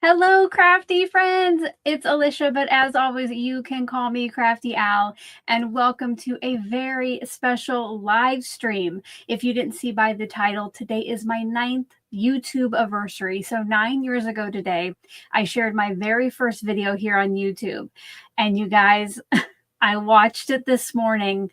Hello, crafty friends. It's Alicia, but as always, you can call me Crafty Al, and welcome to a very special live stream. If you didn't see by the title, today is my 9th YouTube-Aversary. So 9 years ago today, I shared my very first video here on YouTube. And you guys, I watched it this morning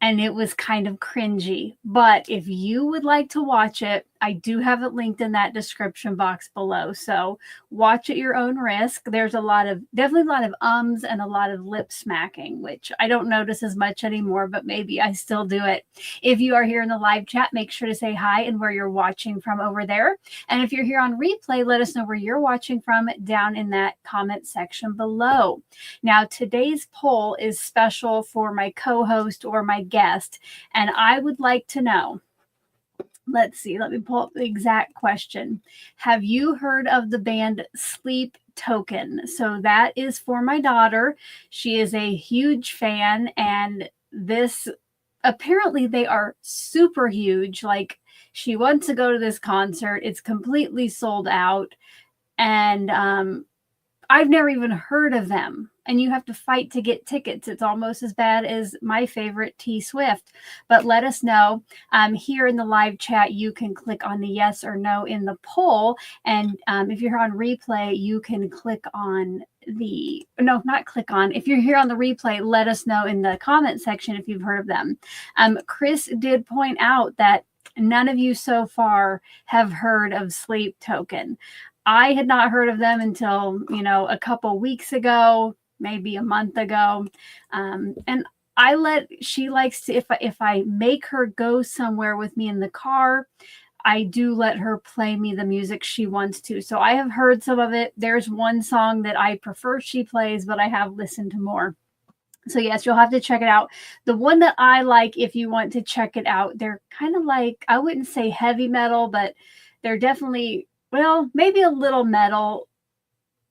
and it was kind of cringy. But if you would like to watch it, I do have it linked in that description box below. So watch at your own risk. There's definitely a lot of ums and a lot of lip smacking, which I don't notice as much anymore, but maybe I still do it. If you are here in the live chat, make sure to say hi and where you're watching from over there. And if you're here on replay, let us know where you're watching from down in that comment section below. Now, today's poll is special for my co-host or my guest, and I would like to know, let's see, let me pull up the exact question. Have you heard of the band Sleep Token? So that is for my daughter. She is a huge fan, and apparently they are super huge. Like, she wants to go to this concert. It's completely sold out, and I've never even heard of them, and you have to fight to get tickets. It's almost as bad as my favorite T Swift. But let us know. Here in the live chat, you can click on the yes or no in the poll. And if you're on replay, you can click on if you're here on the replay, let us know in the comment section if you've heard of them. Chris did point out that none of you so far have heard of Sleep Token. I had not heard of them until, a couple weeks ago, maybe a month ago. And she likes to, if I make her go somewhere with me in the car, I do let her play me the music she wants to. So I have heard some of it. There's one song that I prefer she plays, but I have listened to more. So yes, you'll have to check it out. The one that I like, if you want to check it out, they're kind of like, I wouldn't say heavy metal, but they're definitely, well, maybe a little metal,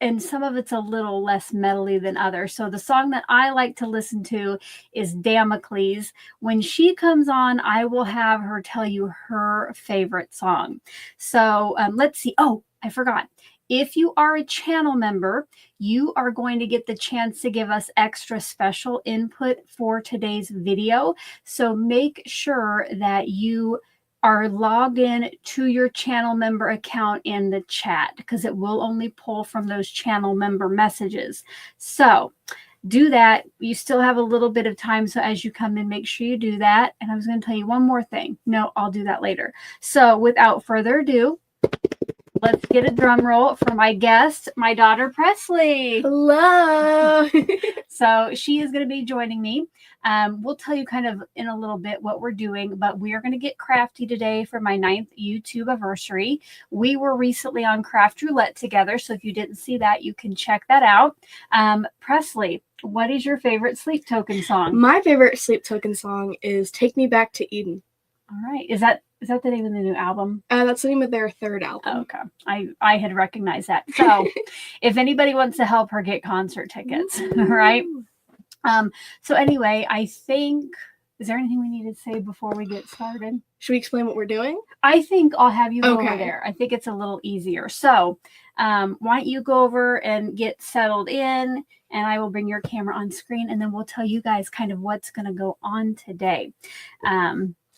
and some of it's a little less metally than others. So the song that I like to listen to is Damocles. When she comes on, I will have her tell you her favorite song. So let's see. Oh, I forgot. If you are a channel member, you are going to get the chance to give us extra special input for today's video. So make sure that you are logged in to your channel member account in the chat, because it will only pull from those channel member messages. So do that. You still have a little bit of time. So as you come in, make sure you do that. And I was going to tell you one more thing. No, I'll do that later. So without further ado, let's get a drum roll for my guest, my daughter, Presley. Hello. So she is going to be joining me. We'll tell you kind of in a little bit what we're doing, but we are going to get crafty today for my 9th YouTube-Aversary. We were recently on Craft Roulette together, so if you didn't see that, you can check that out. Presley, what is your favorite Sleep Token song? My favorite Sleep Token song is Take Me Back to Eden. All right. Is that the name of the new album? That's the name of their third album. Oh, okay. I had recognized that. So if anybody wants to help her get concert tickets, right? So anyway, I think, is there anything we need to say before we get started? Should we explain what we're doing? I think I'll have you go over there. I think it's a little easier. So why don't you go over and get settled in, and I will bring your camera on screen, and then we'll tell you guys kind of what's going to go on today.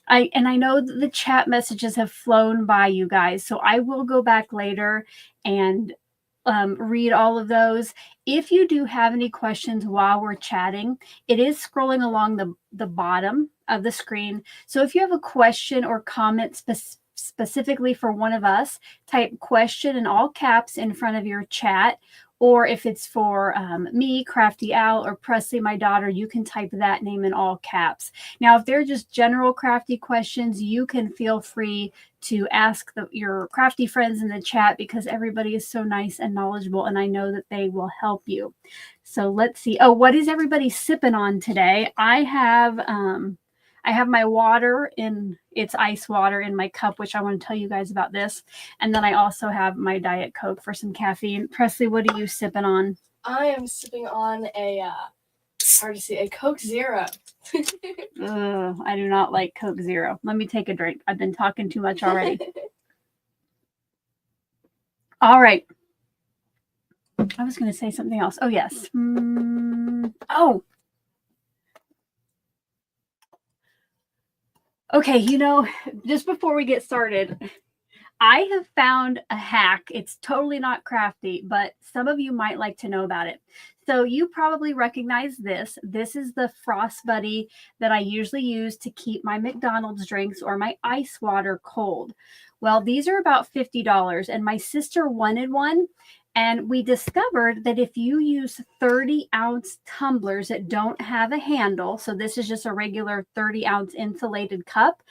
I know that the chat messages have flown by, you guys, so I will go back later and read all of those. If you do have any questions while we're chatting, it is scrolling along the bottom of the screen. So if you have a question or comment specifically for one of us, type question in all caps in front of your chat. Or if it's for me, Crafty Al, or Presley, my daughter, you can type that name in all caps. Now, if they're just general crafty questions, you can feel free to ask your crafty friends in the chat, because everybody is so nice and knowledgeable, and I know that they will help you. So let's see. Oh, what is everybody sipping on today? I have my water it's ice water in my cup, which I want to tell you guys about this. And then I also have my Diet Coke for some caffeine. Presley, what are you sipping on? I am sipping on a Coke Zero. I do not like Coke Zero. Let me take a drink. I've been talking too much already. All right. I was going to say something else. Oh, yes. Oh. Okay, you know, just before we get started, I have found a hack. It's totally not crafty, but some of you might like to know about it. So you probably recognize this. This is the Frost Buddy that I usually use to keep my McDonald's drinks or my ice water cold. Well, these are about $50, and my sister wanted one. And we discovered that if you use 30-ounce tumblers that don't have a handle, so this is just a regular 30-ounce insulated cup,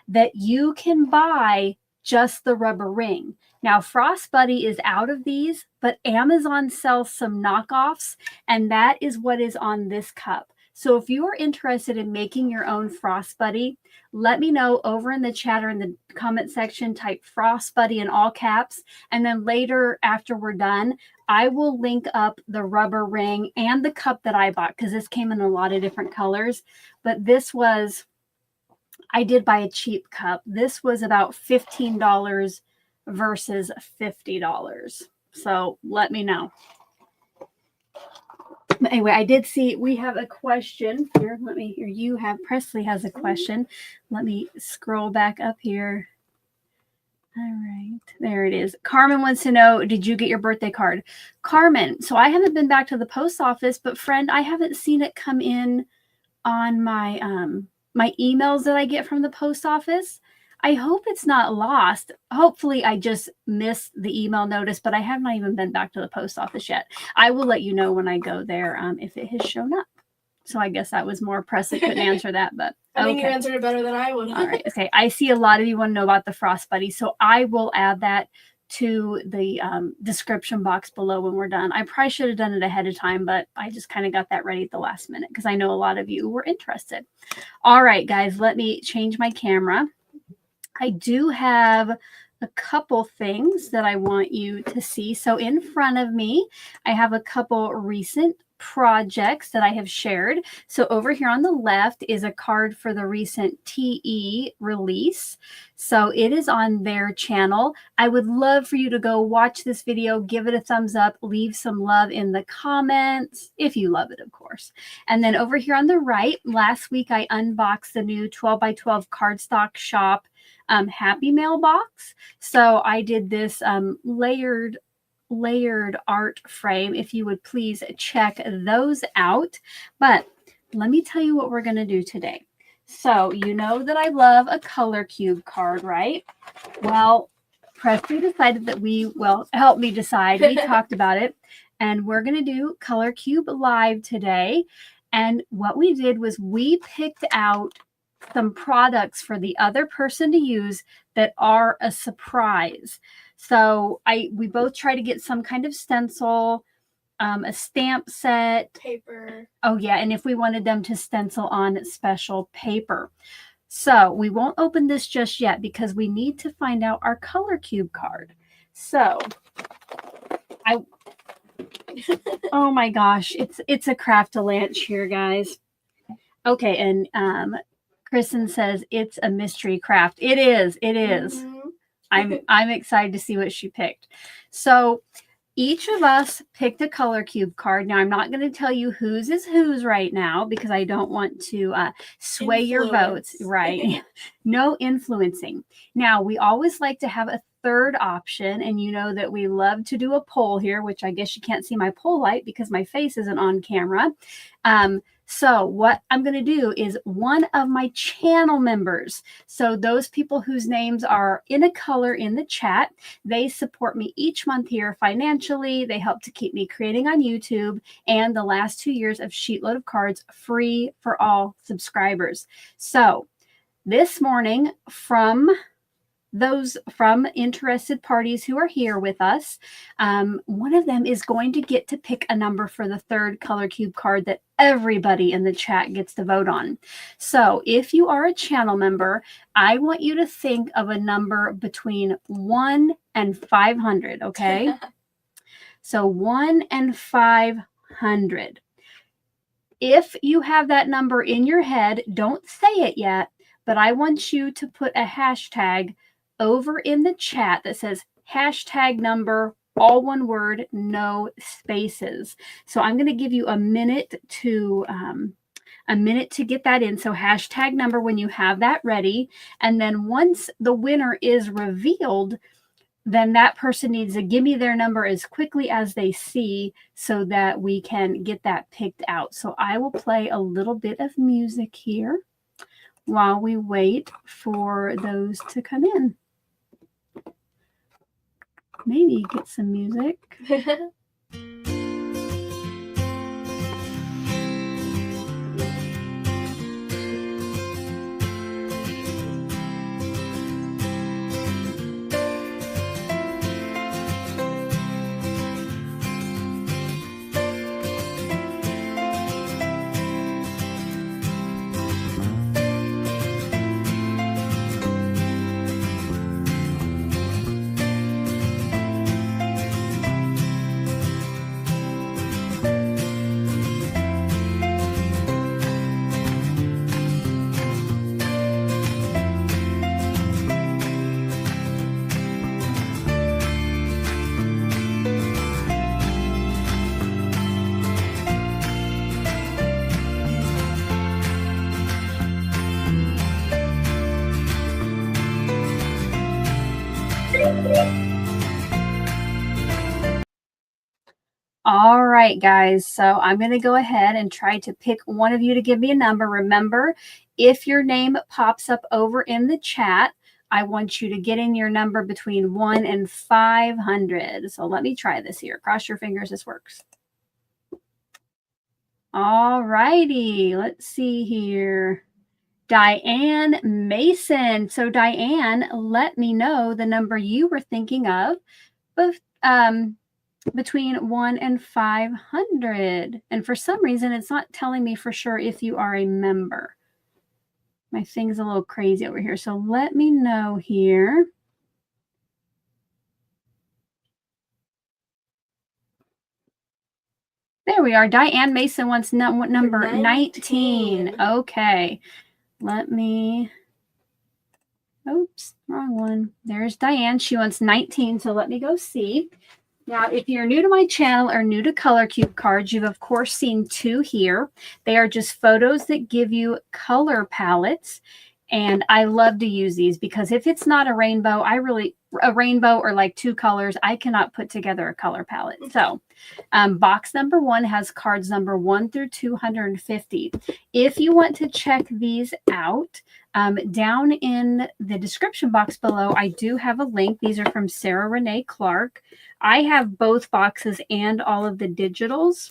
that you can buy just the rubber ring. Now, Frost Buddy is out of these, but Amazon sells some knockoffs, and that is what is on this cup. So if you are interested in making your own Frost Buddy, let me know over in the chat or in the comment section. Type Frost Buddy in all caps, and then later after we're done, I will link up the rubber ring and the cup that I bought, because this came in a lot of different colors. But this was, I did buy a cheap cup. This was about $15 versus $50. So let me know. But anyway, I did see we have a question here. Let me hear. You have Presley has a question. Let me scroll back up here. All right, there it is. Carmen wants to know, did you get your birthday card? Carmen, so I haven't been back to the post office, but friend, I haven't seen it come in on my my emails that I get from the post office. I hope it's not lost. Hopefully I just missed the email notice, but I have not even been back to the post office yet. I will let you know when I go there if it has shown up. So I guess that was more Presley couldn't answer that, but I think you answered it better than I would. All right. Okay. I see a lot of you want to know about the Frost Buddy, so I will add that to the description box below when we're done. I probably should have done it ahead of time, but I just kind of got that ready at the last minute because I know a lot of you were interested. All right, guys, let me change my camera. I do have a couple things that I want you to see. So in front of me, I have a couple recent projects that I have shared. So over here on the left is a card for the recent TE release. So it is on their channel. I would love for you to go watch this video, give it a thumbs up, leave some love in the comments, if you love it, of course. And then over here on the right, last week I unboxed the new 12 by 12 Cardstock Shop Happy Mail box. So I did this layered art frame. If you would please check those out. But let me tell you what we're going to do today. So you know that I love a color cube card, right? Well, Presley decided that help me decide. We talked about it, and we're going to do Color Cube Live today. And what we did was we picked out some products for the other person to use that are a surprise. So we both try to get some kind of stencil, a stamp set, paper. Oh yeah, and if we wanted them to stencil on special paper. So we won't open this just yet because we need to find out our color cube card. So oh my gosh, it's a craft-a-lanch here, guys. Okay, and Kristen says it's a mystery craft. It is. Mm-hmm. I'm excited to see what she picked. So each of us picked a color cube card. Now I'm not going to tell you whose is whose right now because I don't want to sway your votes. Right? No influencing. Now we always like to have a third option, and you know that we love to do a poll here, which I guess you can't see my poll light because my face isn't on camera. So what I'm going to do is one of my channel members, so those people whose names are in a color in the chat, they support me each month here financially. They help to keep me creating on YouTube, and the last 2 years of Sheetload of Cards free for all subscribers. So this morning, from interested parties who are here with us, one of them is going to get to pick a number for the third color cube card that everybody in the chat gets to vote on. So if you are a channel member, I want you to think of a number between 1 and 500, okay? So 1 and 500. If you have that number in your head, don't say it yet, but I want you to put a hashtag over in the chat that says hashtag number all one word, no spaces. So I'm going to give you a minute to get that in. So hashtag number when you have that ready. And then once the winner is revealed, then that person needs to give me their number as quickly as they see so that we can get that picked out. So I will play a little bit of music here while we wait for those to come in. Maybe get some music. All right, guys. So I'm going to go ahead and try to pick one of you to give me a number. Remember, if your name pops up over in the chat, I want you to get in your number between 1 and 500. So let me try this here. Cross your fingers this works. All righty. Let's see here. Diane Mason. So Diane, let me know the number you were thinking of between 1 and 500. And for some reason, it's not telling me for sure if you are a member. My thing's a little crazy over here. So let me know here. There we are. Diane Mason wants number 19. Okay. Let me... Oops, wrong one. There's Diane. She wants 19. So let me go see. Now, if you're new to my channel or new to Color Cube cards, you've of course seen two here. They are just photos that give you color palettes. And I love to use these because if it's not a rainbow, a rainbow or like two colors, I cannot put together a color palette. So box number 1 has cards number 1 through 250. If you want to check these out, down in the description box below, I do have a link. These are from Sarah Renae Clark. I have both boxes and all of the digitals,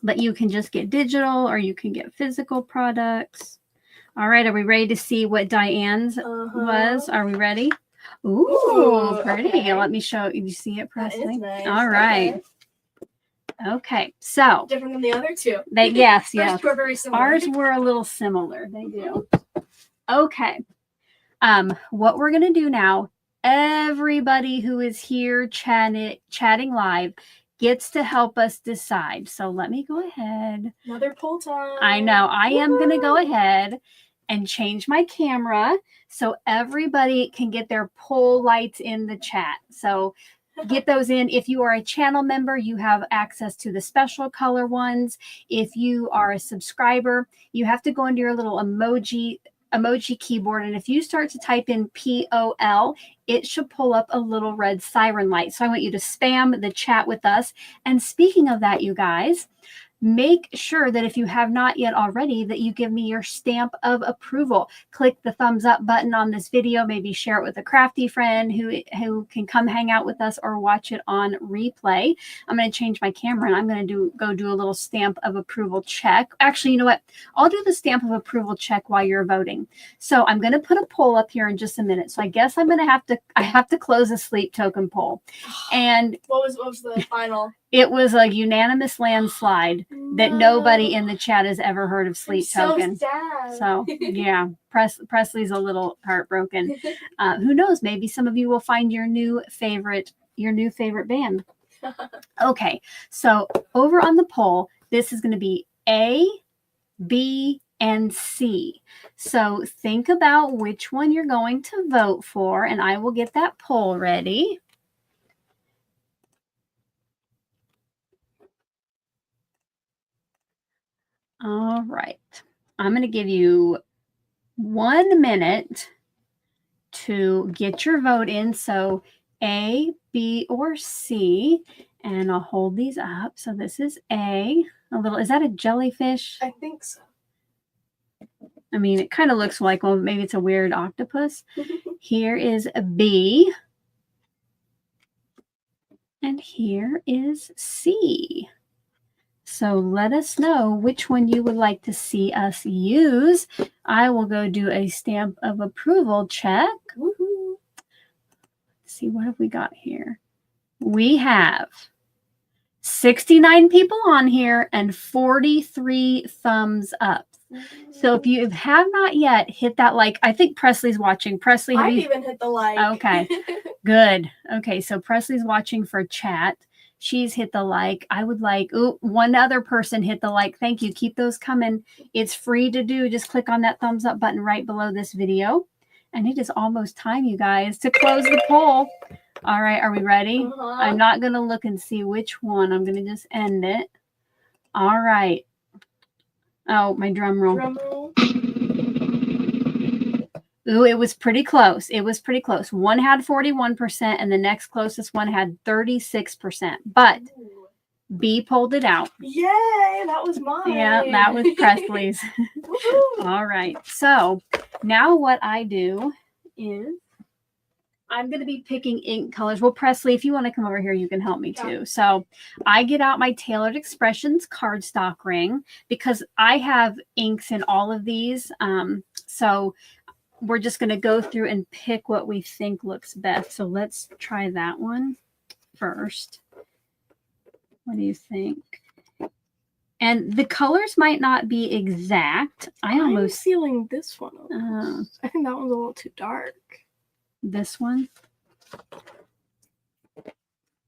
but you can just get digital or you can get physical products. All right, are we ready to see what Diane's was? Are we ready? Ooh, pretty. Okay. Let me show you. You see it, Presley? Nice. All right. Okay, so different than the other two. Yes. Two are very similar. Ours were a little similar. They do. Okay. What we're gonna do now, everybody who is here chatting live gets to help us decide. So let me go ahead. Another poll time. I know. I am gonna go ahead and change my camera so everybody can get their poll lights in the chat. So get those in. If you are a channel member, you have access to the special color ones. If you are a subscriber, you have to go into your little emoji keyboard, and if you start to type in POL, it should pull up a little red siren light. So I want you to spam the chat with us. And speaking of that, you guys, make sure that if you have not yet already, that you give me your stamp of approval. Click the thumbs up button on this video, maybe share it with a crafty friend who can come hang out with us or watch it on replay. I'm going to change my camera and I'm going to go do a little stamp of approval check. Actually, you know what? I'll do the stamp of approval check while you're voting. So I'm going to put a poll up here in just a minute. So I guess I'm going to have to close a sleep token poll. And what was the final? It was a unanimous landslide that nobody in the chat has ever heard of Sleep Token. So sad. So yeah, Presley's a little heartbroken. Who knows? Maybe some of you will find your new favorite band. Okay, so over on the poll, this is going to be A, B, and C. So think about which one you're going to vote for, and I will get that poll ready. All right. I'm going to give you 1 minute to get your vote in. So A, B, or C. And I'll hold these up. So this is A. A little, is that a jellyfish? I think so. I mean, it kind of looks like one. Maybe it's a weird octopus. Here is a B. And here is C. So let us know which one you would like to see us use. I will go do a stamp of approval check. Woohoo. Let's see, what have we got here? We have 69 people on here and 43 thumbs up. So if you have not yet hit that like, I think Presley's watching. Presley, I even hit the like. Okay, good. Okay, so Presley's watching for chat. She's hit the like. I would like, ooh, one other person hit the like. Thank you. Keep those coming. It's free to do. Just click on that thumbs up button right below this video. And it is almost time, you guys, to close the poll. All right, are we ready? I'm not going to look and see which one. I'm going to just end it. All right. Oh, my drum roll. Drum roll. Ooh, it was pretty close. It was pretty close. One had 41% and the next closest one had 36%. But B pulled it out. Yay, that was mine. Yeah, that was Presley's. All right. So now what I do is I'm going to be picking ink colors. Well, Presley, if you want to come over here, you can help me too. Yeah. So I get out my Tailored Expressions cardstock ring because I have inks in all of these. So we're just going to go through and pick what we think looks best. So let's try that one first. What do you think? And the colors might not be exact. I'm feeling this one. I think that one's a little too dark. This one?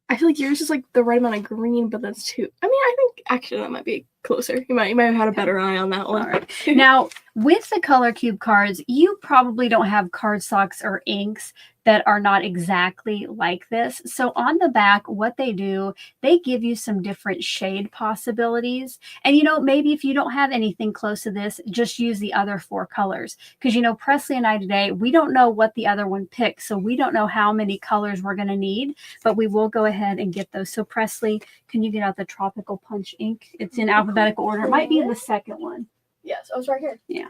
I feel like yours is like the right amount of green, but that's too. I mean, I think actually that might be closer. You might have had a better eye on that one. All right. Now, with the Color Cube cards, you probably don't have cardstocks or inks that are not exactly like this. So on the back, what they do, they give you some different shade possibilities. And, you know, maybe if you don't have anything close to this, just use the other 4 colors. Because, you know, Presley and I today, we don't know what the other one picked. So we don't know how many colors we're going to need, but we will go ahead and get those. So Presley, can you get out the Tropical Punch ink? It's in alphabetical order. It might be in the second one. Yes, I was right here. Yeah.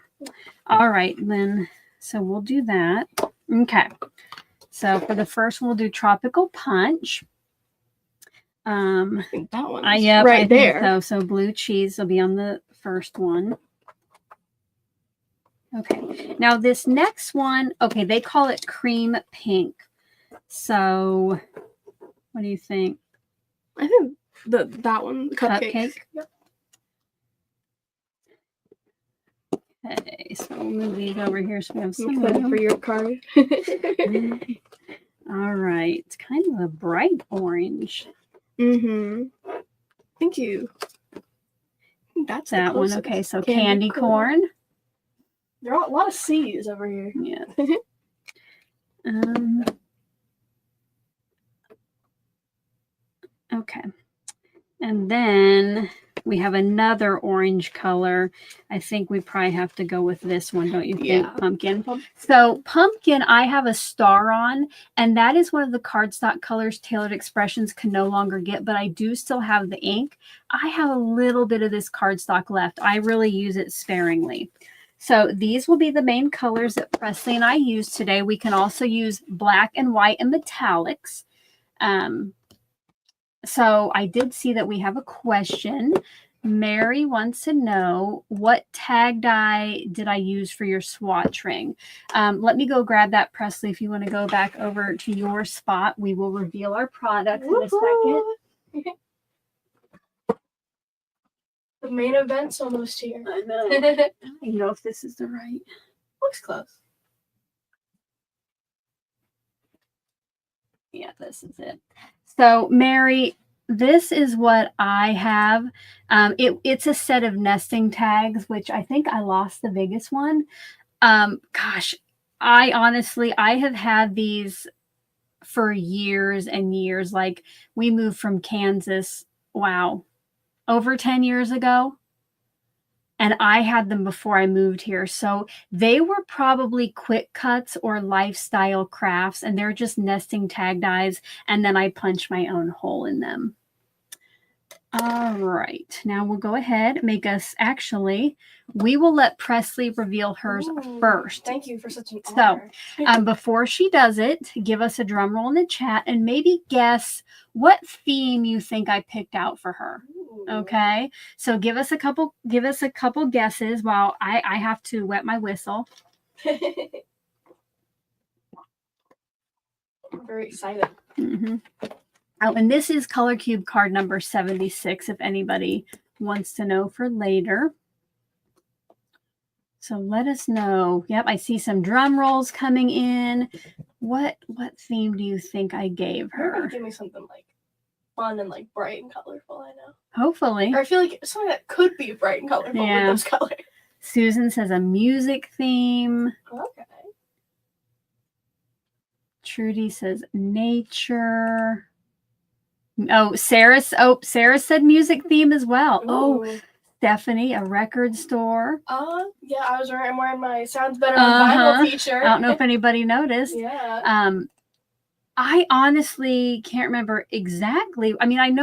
All right, then. So we'll do that. Okay. So for the first one, we'll do Tropical Punch. I think that one. Yeah, right there. So Blue Cheese will be on the first one. Okay. Now this next one, okay, they call it Cream Pink. So what do you think? I think that one, Cupcake. Yep. Okay, so we'll move these over here so we have some for your card. All right, it's kind of a bright orange. Thank you. That's that one. Okay, so candy corn. There are a lot of C's over here. Yeah. Okay, and then we have another orange color. I think we probably have to go with this one, don't you think? Yeah. Pumpkin. So pumpkin, I have a star on, and that is one of the cardstock colors Tailored Expressions can no longer get, but I do still have the ink. I have a little bit of this cardstock left. I really use it sparingly. So these will be the main colors that Presley and I use today. We can also use black and white and metallics. So I did see that we have a question. Mary wants to know, what tag die did I use for your swatch ring? Let me go grab that, Presley. If you want to go back over to your spot, we will reveal our products in a second. The main event's almost here. I know. I don't know if this is the right. Looks close. Yeah, this is it. So, Mary, this is what I have. It's a set of nesting tags, which I think I lost the biggest one. Gosh, I have had these for years and years. Like, we moved from Kansas, wow, over 10 years ago. and I had them before I moved here. So they were probably quick cuts or lifestyle crafts, and they're just nesting tag dies, and then I punch my own hole in them. All right, now we'll go ahead, we will let Presley reveal hers first. Thank you for such an honor. So before she does it, give us a drum roll in the chat and maybe guess what theme you think I picked out for her. Okay, so give us a couple guesses while I have to wet my whistle. I'm very excited. Oh, and this is Color Cube card number 76, if anybody wants to know for later. So let us know. Yep, I see some drum rolls coming in. What theme do you think I gave her? You're gonna give me something like fun and like bright and colorful, I know. Hopefully. Or I feel like something that could be bright and colorful with those colors. Susan says a music theme. Okay. Trudy says nature. Oh, Sarah said music theme as well. Ooh. Oh, Stephanie, a record store. Yeah, I'm wearing my Sounds Better on Vinyl t-shirt. I don't know if anybody noticed. Yeah. I honestly can't remember exactly. I mean, I think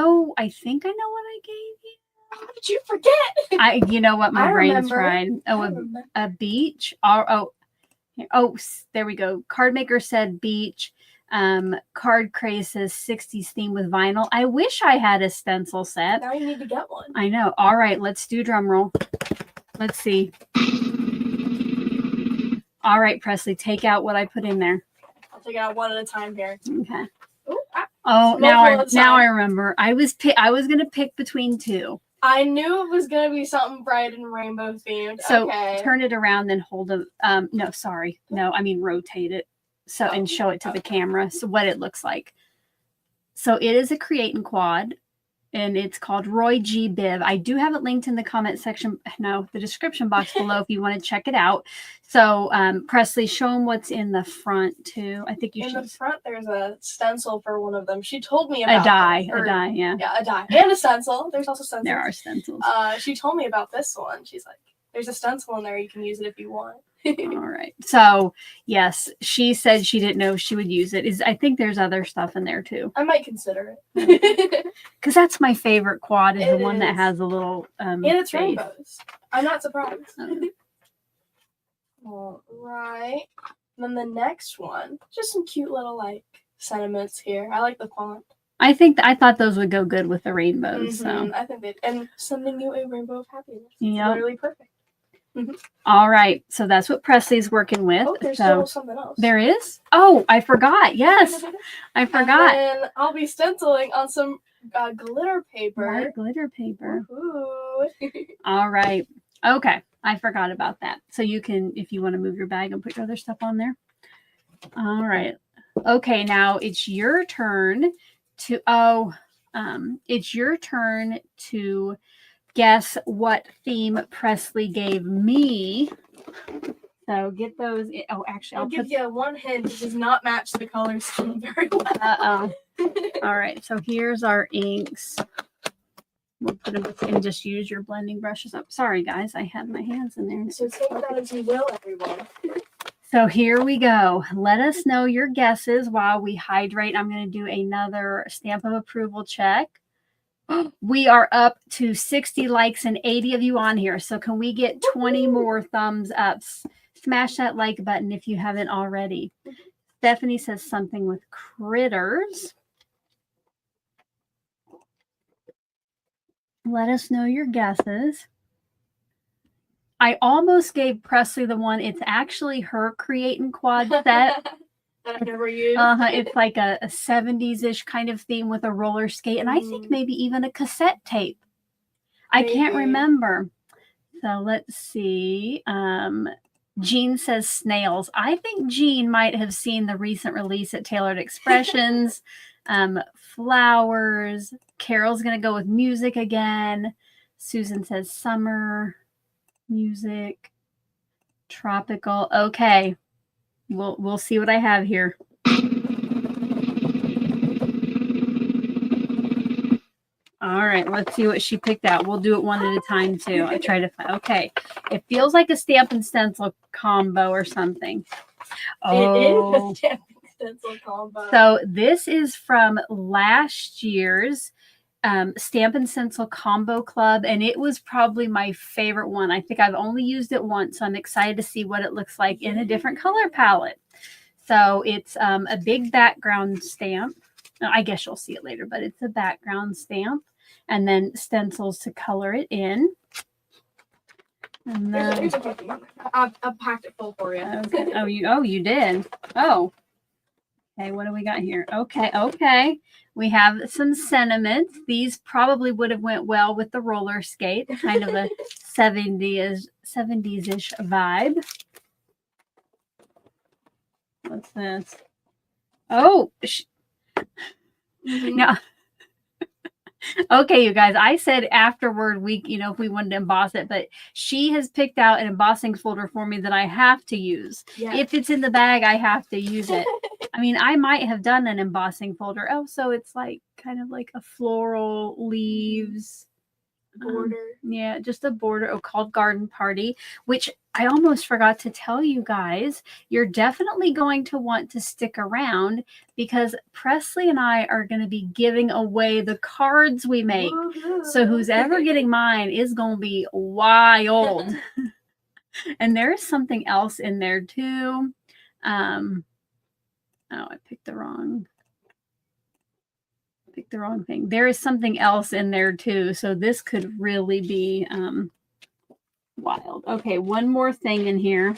I know what I gave you. How did you forget? You know what? My brain's fried. Oh, a beach. Oh, there we go. Card Maker said beach. Card Craze says 60s theme with vinyl. I wish I had a stencil set. Now you need to get one. I know. All right, let's do drum roll. Let's see. All right, Presley, take out what I put in there. I'll take it out one at a time here. Okay. Now I remember. I was gonna pick between two. I knew it was gonna be something bright and rainbow themed. So turn it around, then hold it. No, sorry. No, I mean rotate it. So and show it to the camera. So what it looks like. So it is a create and quad, and it's called Roy G. Biv. I do have it linked in the comment section. No, the description box below if you want to check it out. So Presley, show them what's in the front too. I think you should. In the front, there's a stencil for one of them. She told me about a die, yeah. Yeah, a die and a stencil. There's also stencils. There are stencils. She told me about this one. She's like, "There's a stencil in there. You can use it if you want." All right. So yes, she said she didn't know she would use it. I think there's other stuff in there too. I might consider it. Because that's my favorite quad is the one that has a little and it's rainbows. I'm not surprised. All right. And then the next one, just some cute little like sentiments here. I like the font. I thought those would go good with the rainbows. So I think they and sending you a rainbow of happiness. Yeah. Literally perfect. All right, so that's what Presley's working with. Oh, there's still something else. There is? Oh, I forgot. Yes, I forgot. And I'll be stenciling on some glitter paper. White glitter paper. Ooh. All right. Okay, I forgot about that. So you can, if you want to move your bag and put your other stuff on there. All right. Okay, now it's your turn to. It's your turn to guess what theme Presley gave me. So get those. Oh, actually, I'll give you one hint. It does not match the color scheme very well. All right. So here's our inks. We'll put them and just use your blending brushes up. Sorry, guys. I had my hands in there. So take that as you will, everyone. So here we go. Let us know your guesses while we hydrate. I'm going to do another stamp of approval check. We are up to 60 likes and 80 of you on here. So can we get 20 more thumbs up? Smash that like button if you haven't already. Stephanie says something with critters. Let us know your guesses. I almost gave Presley the one. It's actually her create and quad set. That I've never used. It's like a 70s-ish kind of theme with a roller skate, and I think maybe even a cassette tape. Maybe. I can't remember. So let's see. Jean says snails. I think Jean might have seen the recent release at Tailored Expressions. Flowers. Carol's going to go with music again. Susan says summer. Music. Tropical. Okay. We'll see what I have here. All right, let's see what she picked out. We'll do it one at a time too. I try to find. Okay, it feels like a stamp and stencil combo or something. It is a stamp and stencil combo. So this is from last year's Stamp and Stencil Combo Club, and it was probably my favorite one. I think I've only used it once, so I'm excited to see what it looks like in a different color palette. So it's a big background stamp. I guess you'll see it later, but it's a background stamp, and then stencils to color it in. And then I packed it full for you. Okay. Oh, you did. Oh. Okay, what do we got here? Okay. We have some sentiments. These probably would have went well with the roller skate, kind of a 70s-ish vibe. What's this? Oh, no. Okay, you guys, I said afterward if we wanted to emboss it, but she has picked out an embossing folder for me that I have to use. Yeah. If it's in the bag, I have to use it. I mean, I might have done an embossing folder. Oh, so it's like kind of like a floral leaves border. Yeah, just a border called Garden Party, which I almost forgot to tell you guys. You're definitely going to want to stick around because Presley and I are going to be giving away the cards we make. Woo-hoo. So who's ever getting mine is going to be wild. And there's something else in there too. Oh, I picked the wrong thing. There is something else in there too. So this could really be wild. Okay, one more thing in here.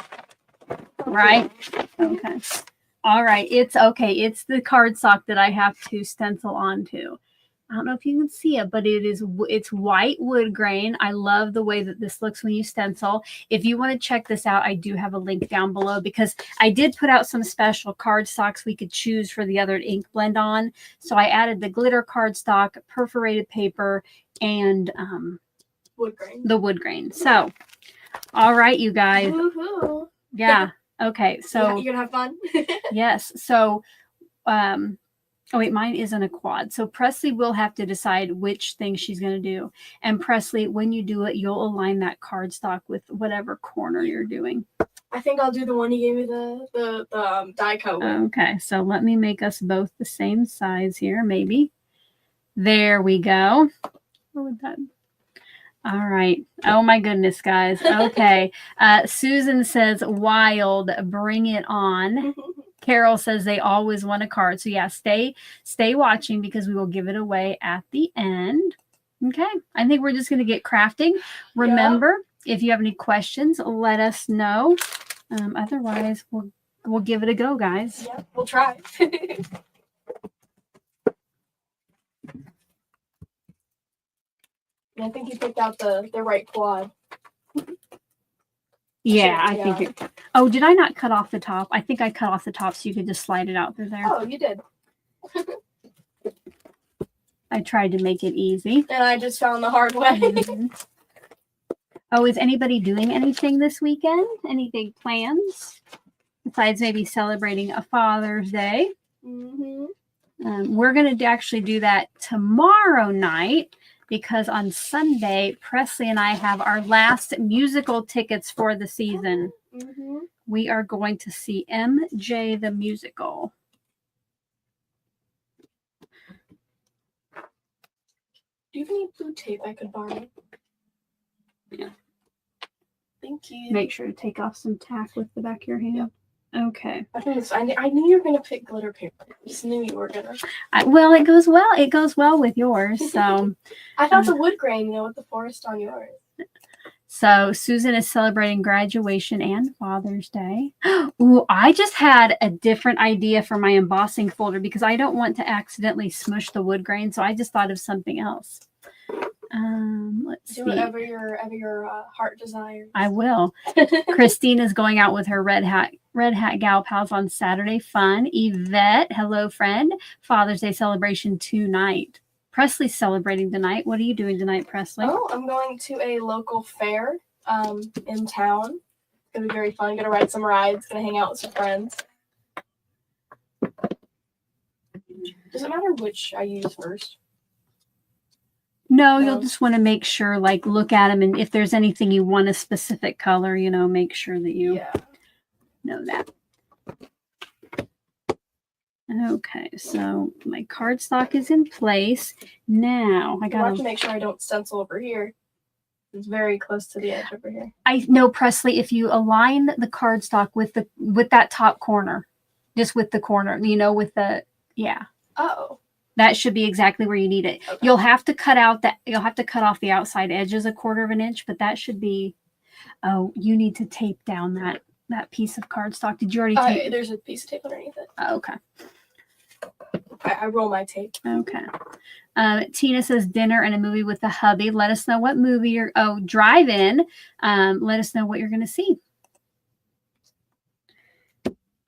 Right? Okay. All right. It's okay. It's the cardstock that I have to stencil onto. I don't know if you can see it, but it's white wood grain. I love the way that this looks when you stencil. If you want to check this out, I do have a link down below because I did put out some special cardstocks we could choose for the other ink blend on. So I added the glitter cardstock, perforated paper, and the wood grain. So, all right, you guys. Woohoo. Yeah. Okay. So you're gonna have fun. Yes. So, oh wait, mine isn't a quad. So Presley will have to decide which thing she's going to do. And Presley, when you do it, you'll align that cardstock with whatever corner you're doing. I think I'll do the one you gave me the die cut with. Okay, so let me make us both the same size here, maybe. There we go. What would that? All right. Oh my goodness, guys. Okay. Susan says, wild, bring it on. Carol says they always want a card. So yeah, stay watching because we will give it away at the end. Okay. I think we're just going to get crafting. Remember, if you have any questions, let us know. Otherwise, we'll give it a go, guys. Yeah, we'll try. I think you picked out the right quad. Yeah, I think it. Oh, did I not cut off the top? I think I cut off the top so you could just slide it out through there. Oh, you did. I tried to make it easy. And I just found the hard way. Mm-hmm. Oh, is anybody doing anything this weekend? Any big plans? Besides maybe celebrating a Father's Day? Mm-hmm. We're going to actually do that tomorrow night. Because on Sunday, Presley and I have our last musical tickets for the season. Mm-hmm. We are going to see MJ the Musical. Do you have any blue tape I could borrow? Yeah. Thank you. Make sure to take off some tack with the back of your hand. Yep. Okay. I knew you were gonna pick glitter paper. I just knew you were gonna. Well, it goes well. It goes well with yours. So I thought the wood grain, with the forest on yours. So Susan is celebrating graduation and Father's Day. Ooh, I just had a different idea for my embossing folder because I don't want to accidentally smush the wood grain. So I just thought of something else. Let's see. Whatever your heart desires. I will. Christina's going out with her red hat gal pals on Saturday. Fun. Yvette, hello friend. Father's Day celebration tonight. Presley's celebrating tonight. What are you doing tonight, Presley? Oh, I'm going to a local fair in town. It's gonna be very fun. Gonna ride some rides. Gonna hang out with some friends. Does it matter which I use first? No, you'll just want to make sure, like, look at them, and if there's anything you want a specific color, you know, make sure that you know that. Okay, so my cardstock is in place. Now I gotta have to make sure I don't stencil over here. It's very close to the edge over here. I know, Presley, if you align the cardstock with that top corner, just with the corner, you know, with the Oh. That should be exactly where you need it. Okay. You'll have to cut off the outside edges 1/4 of an inch, but that should be. Oh, you need to tape down that piece of cardstock. Did you already tape? There's a piece of tape underneath it. Oh, okay. I roll my tape. Okay. Tina says dinner and a movie with the hubby. Let us know what movie you're. Oh, drive-in. Let us know what you're going to see.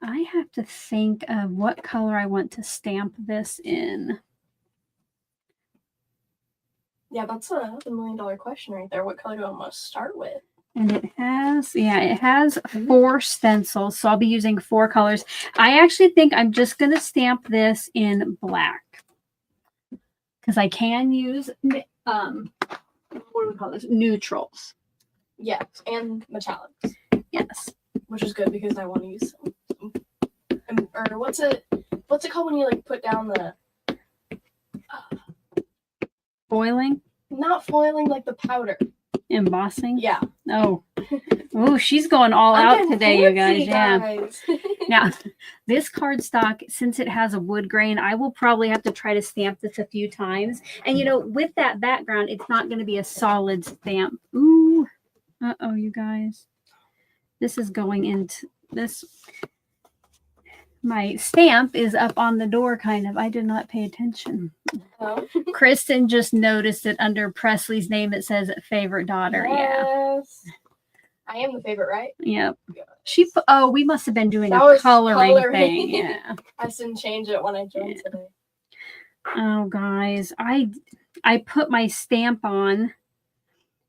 I have to think of what color I want to stamp this in. Yeah, that's a $1,000,000 question right there. What color do I want to start with? And it has 4 stencils, so I'll be using 4 colors. I actually think I'm just going to stamp this in black because I can use what do we call this? Neutrals. Yes, and metallics. Yes, which is good because I want to use some or what's it called when you like put down the foiling? Not foiling, like the powder. Embossing? Yeah. Oh. Oh, she's going all out today, you guys. Yeah. Now, this cardstock, since it has a wood grain, I will probably have to try to stamp this a few times. And, you know, with that background, it's not going to be a solid stamp. Ooh. Uh-oh, you guys. This is going into this. My stamp is up on the door, kind of. I did not pay attention. Oh. Kristen just noticed it under Presley's name. It says favorite daughter. Yes. Yeah. I am the favorite, right? Yep. Yes. We must have been doing a coloring thing. Yeah. I just didn't change it when I joined today. Oh, guys. I put my stamp on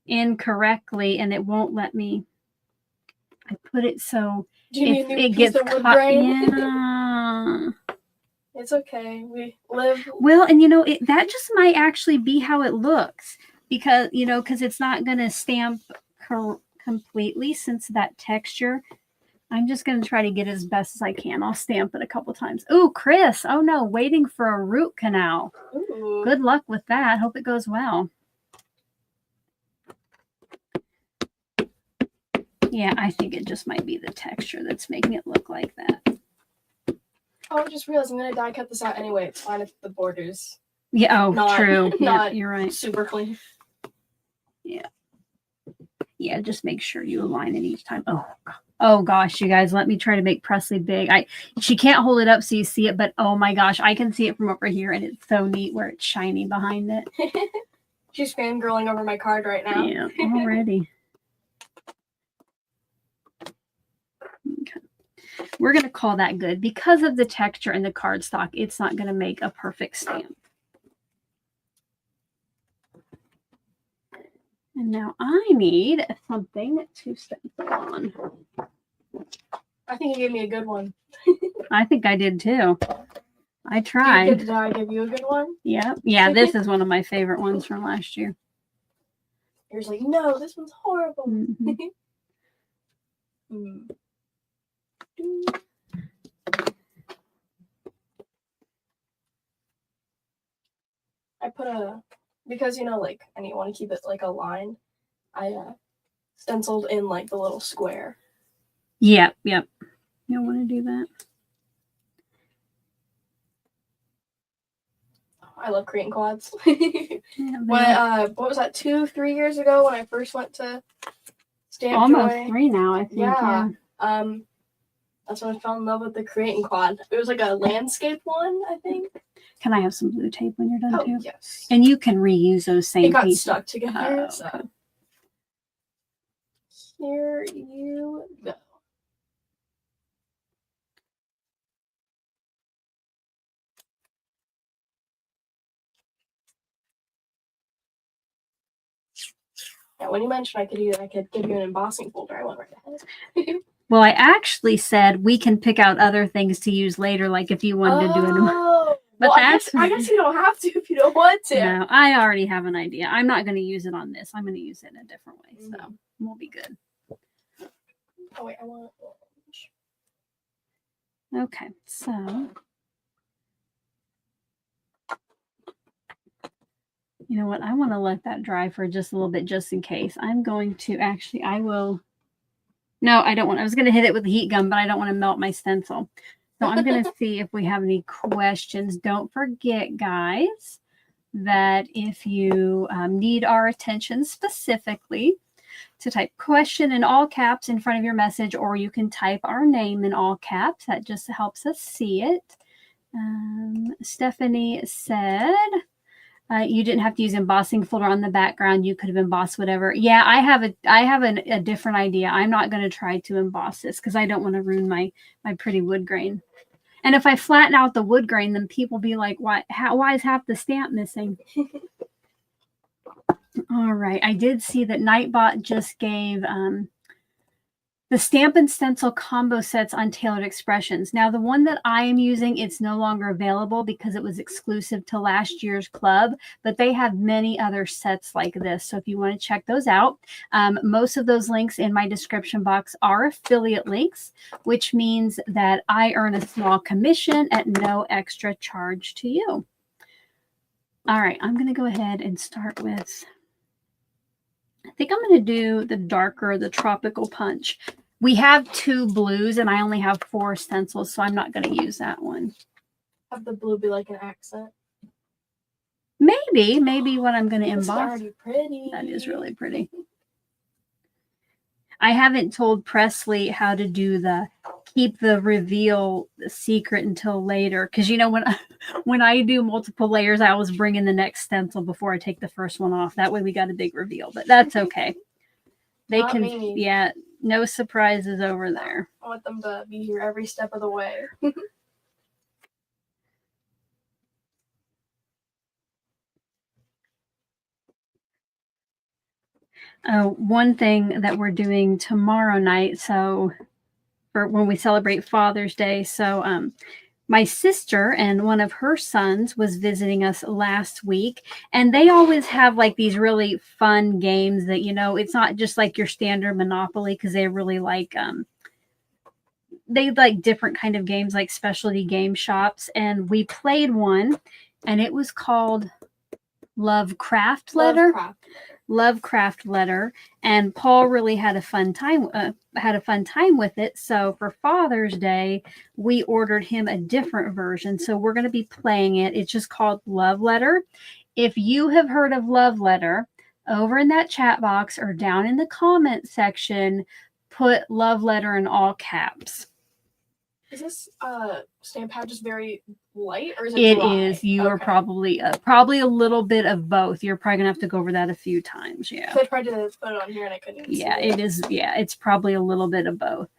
incorrectly, and it won't let me. I put it so it gets caught. Yeah. It's okay. We live. Well, and you know, that just might actually be how it looks because it's not going to stamp completely since that texture. I'm just going to try to get it as best as I can. I'll stamp it a couple times. Ooh, Chris. Oh no, waiting for a root canal. Ooh. Good luck with that. Hope it goes well. Yeah, I think it just might be the texture that's making it look like that. Oh, I just realized I'm going to die cut this out anyway. It's fine if the borders. Yeah, true. Not you're right. Super clean. Yeah. Yeah, just make sure you align it each time. Oh gosh, you guys, let me try to make Presley big. She can't hold it up so you see it, but oh my gosh, I can see it from over here, and it's so neat where it's shiny behind it. She's fangirling over my card right now. Yeah, already. Okay. We're going to call that good. Because of the texture and the cardstock, it's not going to make a perfect stamp. And now I need something to stencil on. I think you gave me a good one. I think I did too. I tried. Did I give you a good one? Yeah. Yeah, this is one of my favorite ones from last year. You're just like, no, this one's horrible. Mm-hmm. I put because like, and you want to keep it like a line, I stenciled in like the little square. Yep. You don't want to do that. I love creating quads. What was that, 2-3 years ago when I first went to Stamp Almost Joy? 3 now, I think. Yeah. That's when I fell in love with the creating quad. It was like a landscape one, I think. Can I have some blue tape when you're done too? Yes. And you can reuse those same pieces. It got stuck together. Oh, so. okay. Here you go. Yeah, when you mentioned I could give you an embossing folder, I went right ahead. Well, I actually said we can pick out other things to use later, like if you wanted to do it. But well, that's I guess you don't have to if you don't want to. No, I already have an idea. I'm not going to use it on this. I'm going to use it in a different way. So we'll be good. Oh wait, I want orange. Okay, so you know what? I want to let that dry for just a little bit just in case. I'm going to actually, I will. No, I don't want. I was going to hit it with a heat gun, but I don't want to melt my stencil. So I'm going to see if we have any questions. Don't forget, guys, that if you need our attention specifically, to type question in all caps in front of your message, or you can type our name in all caps. That just helps us see it. Stephanie said you didn't have to use embossing folder on the background. You could have embossed whatever. Yeah, I have a different idea. I'm not going to try to emboss this because I don't want to ruin my pretty wood grain. And if I flatten out the wood grain, then people be like, why is half the stamp missing? All right. I did see that Nightbot just gave the stamp and stencil combo sets on Tailored Expressions. Now, the one that I am using, it's no longer available because it was exclusive to last year's club, but they have many other sets like this. So if you want to check those out, most of those links in my description box are affiliate links, which means that I earn a small commission at no extra charge to you. All right, I'm going to go ahead and start with, I think I'm going to do the darker, the Tropical Punch. We have 2 blues and I only have 4 stencils, so I'm not going to use that one. Have the blue be like an accent? Maybe what I'm going to emboss. It's already pretty. That is really pretty. I haven't told Presley how to do the keep the reveal secret until later, because you know when I do multiple layers, I always bring in the next stencil before I take the first one off. That way we got a big reveal, but that's okay. They Not can, me. yeah, no surprises over there. I want them to be here every step of the way. One thing that we're doing tomorrow night, so for when we celebrate Father's Day, so my sister and one of her sons was visiting us last week, and they always have like these really fun games that, you know, it's not just like your standard Monopoly, because they really like they like different kind of games, like specialty game shops, and we played one, and it was called Lovecraft Letter. Lovecraft Letter, and Paul really had a fun time with it. So for Father's Day, we ordered him a different version. So we're going to be playing it. It's just called Love Letter. If you have heard of Love Letter, over in that chat box or down in the comment section, put Love Letter in all caps. Is this stamp pad just very light, or is it dry? It is. You are probably a little bit of both. You're probably gonna have to go over that a few times. Yeah. So I tried to put it on here and I couldn't. Yeah, it is. Yeah, it's probably a little bit of both.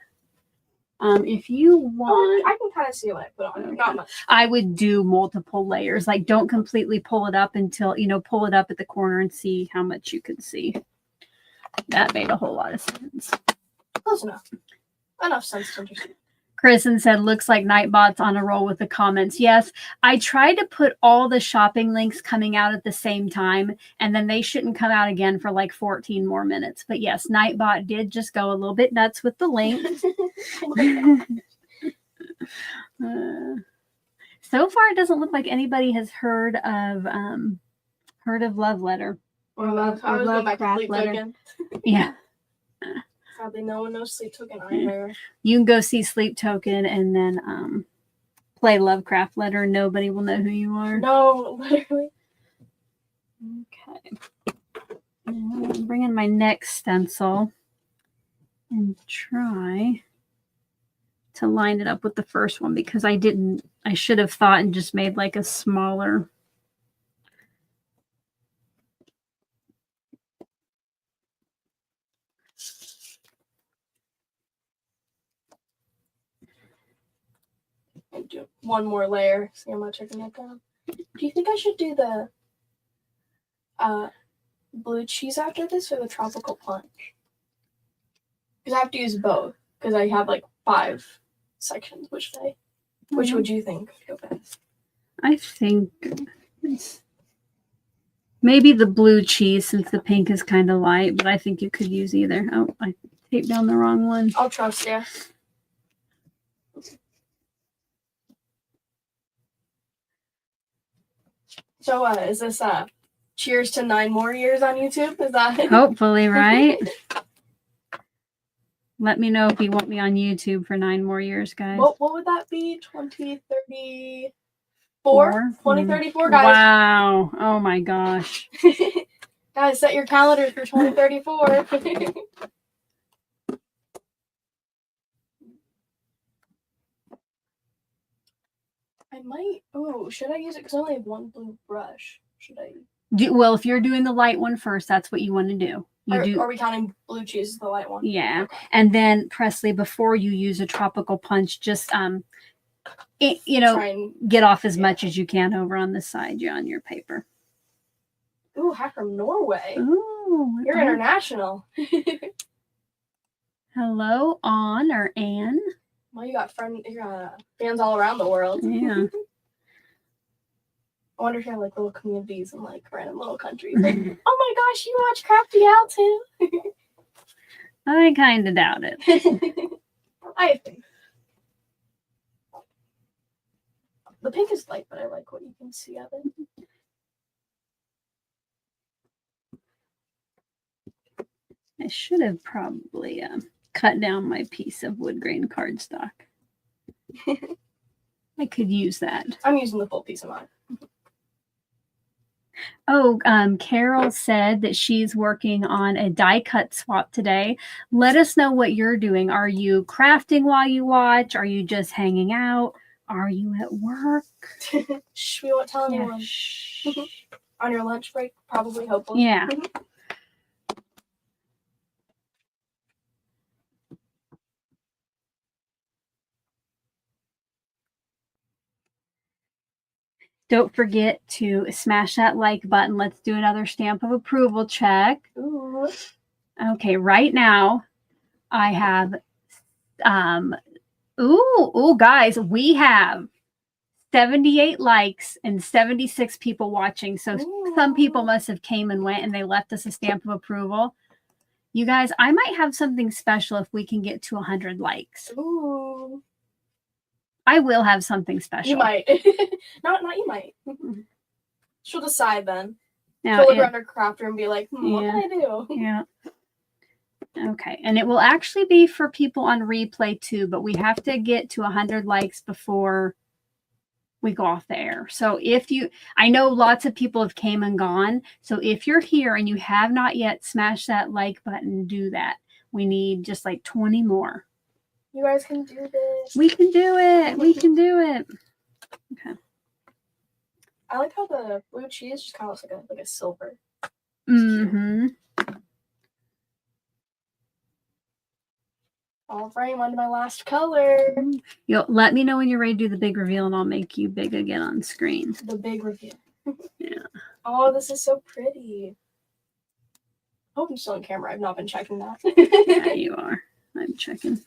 If you want, I can kind of see what I put on here. Not much. I would do multiple layers. Like, don't completely pull it up until, you know, pull it up at the corner and see how much you can see. That made a whole lot of sense. Close enough. Enough sense to understand. Kristen said, looks like Nightbot's on a roll with the comments. Yes, I tried to put all the shopping links coming out at the same time, and then they shouldn't come out again for like 14 more minutes. But yes, Nightbot did just go a little bit nuts with the links. So far, it doesn't look like anybody has heard of Love Letter. Or Lovecraft Letter. Yeah. Sadly, no one knows Sleep Token either. You can go see Sleep Token and then play Lovecraft Letter. Nobody will know who you are. No, literally. Okay. I'm bringing my next stencil and try to line it up with the first one, because I should have thought and just made like a smaller. And do one more layer. See how much I can get down. Do you think I should do the blue cheese after this, or the Tropical Punch? Because I have to use both, because I have like 5 sections. Which would you think would go best? I think maybe the blue cheese since the pink is kind of light, but I think you could use either. Oh, I taped down the wrong one. I'll trust you. So, is this cheers to 9 more years on YouTube? Is that hopefully, right? Let me know if you want me on YouTube for 9 more years, guys. What would that be? 2034? 2034, guys. Wow. Oh my gosh. Guys, set your calendar for 2034. I might. Oh, should I use it? Because I only have one blue brush. Should I? Well, if you're doing the light one first, that's what you want to do. Are we counting blue cheese as the light one? Yeah. Okay. And then, Presley, before you use a tropical punch, just get off as much as you can over on this side. You're on your paper. Ooh, hi from Norway. Ooh, you're international. Hello, Ann or Anne. Well, you got fans all around the world. Yeah. I wonder if you have like little communities in like random little countries. Like, oh my gosh, you watch Crafty Al too? I kind of doubt it. I think. The pink is light, but I like what you can see of it. I should have probably cut down my piece of wood grain cardstock. I could use that. I'm using the full piece of mine. Oh, Carol said that she's working on a die cut swap today. Let us know what you're doing. Are you crafting while you watch? Are you just hanging out? Are you at work? Shh, we won't tell anyone. On your lunch break, probably, hopefully. Yeah. Don't forget to smash that like button. Let's do another stamp of approval check. Ooh. Okay, right now I have, guys, we have 78 likes and 76 people watching. So some people must have came and went and they left us a stamp of approval. You guys, I might have something special if we can get to 100 likes. Ooh. I will have something special. You might. not you might. She'll decide then. Now, she'll look around her craft room and be like, what can I do? Yeah. Okay. And it will actually be for people on replay too, but we have to get to 100 likes before we go off the air. So I know lots of people have came and gone. So if you're here and you have not yet smashed that like button, do that. We need just like 20 more. You guys can do this. We can do it. We can do it. Okay. I like how the blue cheese just kind of looks like a silver. Mm-hmm. All right, on to my last color. You'll let me know when you're ready to do the big reveal, and I'll make you big again on screen. The big reveal. Yeah. Oh, this is so pretty. I hope I'm still on camera. I've not been checking that. Yeah, you are. I'm checking.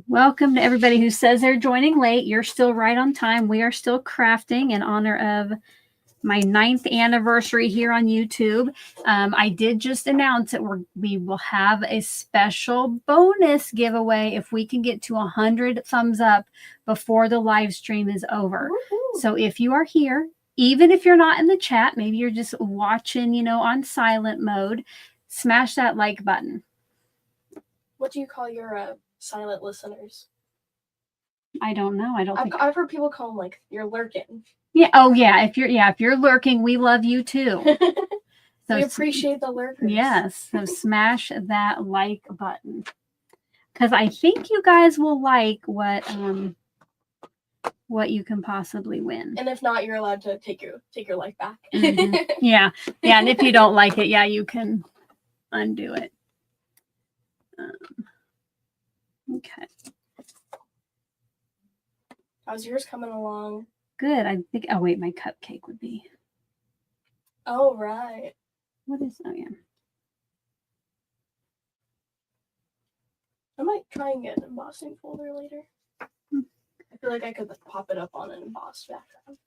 Welcome to everybody who says they're joining late. You're still right on time. We are still crafting in honor of my 9th anniversary here on YouTube. I did just announce that we will have a special bonus giveaway if we can get to 100 thumbs up before the live stream is over. Woo-hoo. So if you are here, even if you're not in the chat, maybe you're just watching, on silent mode, smash that like button. What do you call your silent listeners? I don't know. I've heard people call them like you're lurking. Yeah. Oh yeah. If you're lurking, we love you too. So we appreciate the lurkers. Yes. So smash that like button. Because I think you guys will like what you can possibly win. And if not, you're allowed to take your life back. Mm-hmm. Yeah. Yeah. And if you don't like it, you can undo it. Okay. How's yours coming along? Good. I think. Oh wait, my cupcake would be. Oh right. What is? Oh yeah. I might try and get an embossing folder later. I feel like I could pop it up on an embossed background.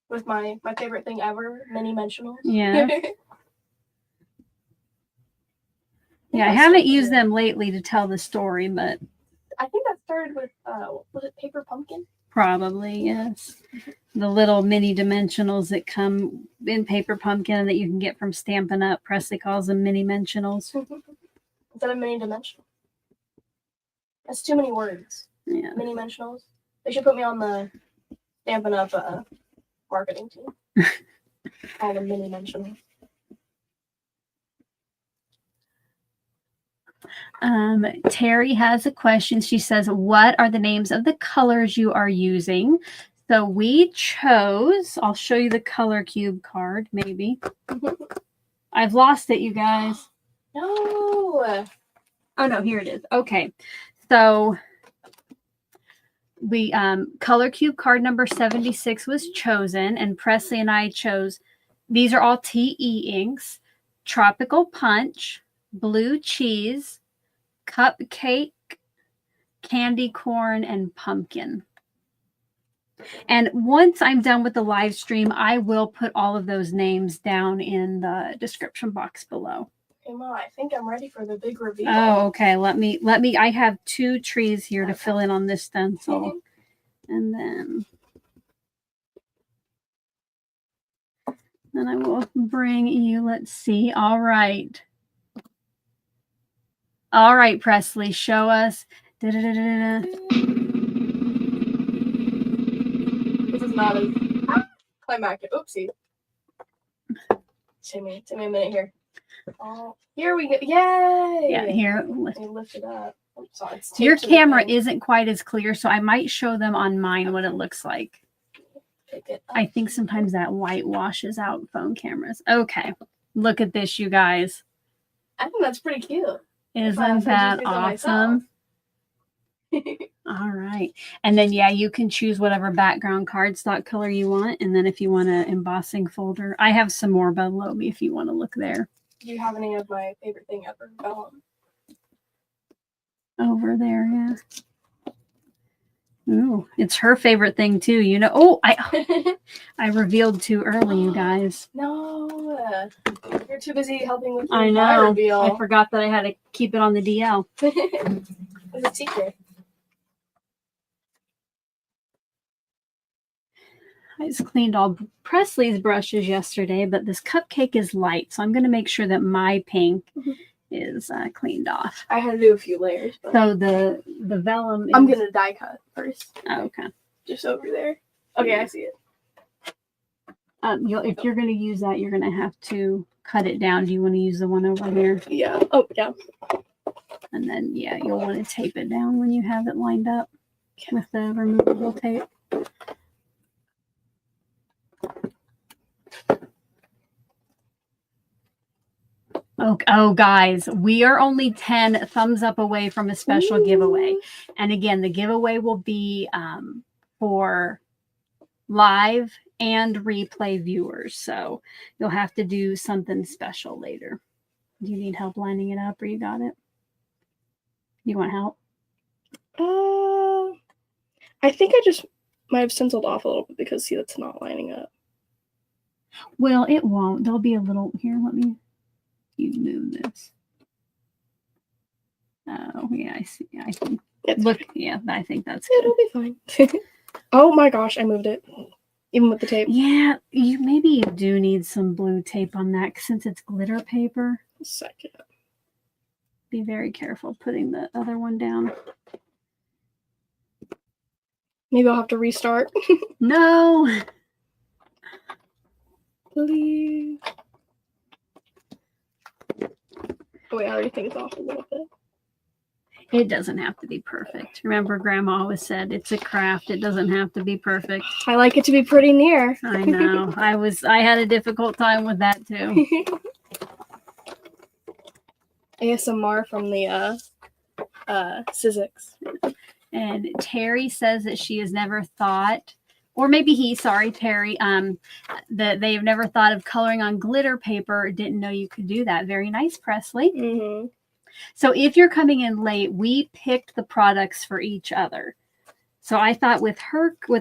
With my favorite thing ever, mini mentionals. Yeah. Yeah, I haven't used them lately to tell the story, but I think that started with was it Paper Pumpkin? Probably, yes. The little mini dimensionals that come in Paper Pumpkin that you can get from Stampin' Up. Presley calls them mini dimensionals. Is that a mini dimensional? That's too many words. Yeah. Mini dimensionals. They should put me on the Stampin' Up marketing team. All the mini dimensionals. Terry has a question. She says, what are the names of the colors you are using? So we chose, I'll show you the color cube card, maybe. I've lost it, you guys. No. Oh, no, here it is. Okay. So we, color cube card number 76 was chosen, and Presley and I chose, these are all TE inks, Tropical Punch, Blue Cheese, Cupcake, Candy Corn, and Pumpkin. And once I'm done with the live stream, I will put all of those names down in the description box below. Okay, Ma, I think I'm ready for the big reveal. Oh, okay. Let me, I have 2 trees here to fill in on this stencil. And then I will bring you, let's see. All right. All right, Presley, show us. This is not as climactic. Oopsie. Take me a minute here. Oh, here we go. Yay! Yeah, here. Let me lift it up. Oh, sorry, your camera isn't quite as clear, so I might show them on mine what it looks like. I think sometimes that white washes out phone cameras. Okay, look at this, you guys. I think that's pretty cute. Isn't that awesome? All right. And then, yeah, you can choose whatever background cardstock color you want. And then if you want an embossing folder, I have some more below me if you want to look there. Do you have any of my favorite thing ever? Over there, yeah. Ooh, it's her favorite thing too, you know. Oh, I revealed too early, you guys. No, you're too busy helping with I know. Reveal. I forgot that I had to keep it on the DL. It's a secret. I just cleaned all Presley's brushes yesterday, but this Cupcake is light, so I'm going to make sure that my pink is cleaned off. I had to do a few layers. But so the vellum. I'm going to die cut first. Oh, okay. Just over there. Okay, I see it. If you're going to use that, you're going to have to cut it down. Do you want to use the one over here? Yeah. Oh, yeah. And then, yeah, you'll want to tape it down when you have it lined up with the removable tape. Oh, guys, we are only 10 thumbs up away from a special giveaway. And again, the giveaway will be for live and replay viewers. So you'll have to do something special later. Do you need help lining it up or you got it? You want help? I think I just might have stenciled off a little bit because, see, that's not lining up. Well, it won't. There'll be a little, here, let me, you move this. Oh, yeah, I see. I think, look, fine. Yeah, I think that's good. It'll be fine. Oh my gosh, I moved it. Even with the tape. Yeah, maybe you do need some blue tape on that since it's glitter paper. A second. Be very careful putting the other one down. Maybe I'll have to restart. No. Please. Oh wait, I already think it's off a little bit. It doesn't have to be perfect. Remember, Grandma always said it's a craft. It doesn't have to be perfect. I like it to be pretty near. I know. I had a difficult time with that too. ASMR from the Sizzix. And Terry says that she has never thought, or maybe Terry, that they've never thought of coloring on glitter paper. Didn't know you could do that. Very nice, Presley. So if you're coming in late, we picked the products for each other. So I thought with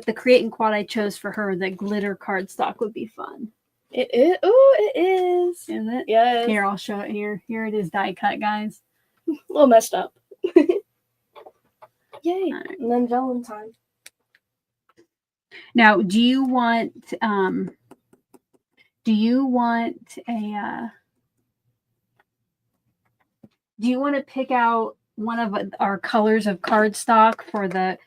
the Create and Quad I chose for her, that glitter cardstock would be fun. It is. Oh, it is. Is it? Yes. Here, I'll show it here. Here it is die cut, guys. A little messed up. Yay. Right. And then Valentine. Now, do you want to pick out one of our colors of cardstock for the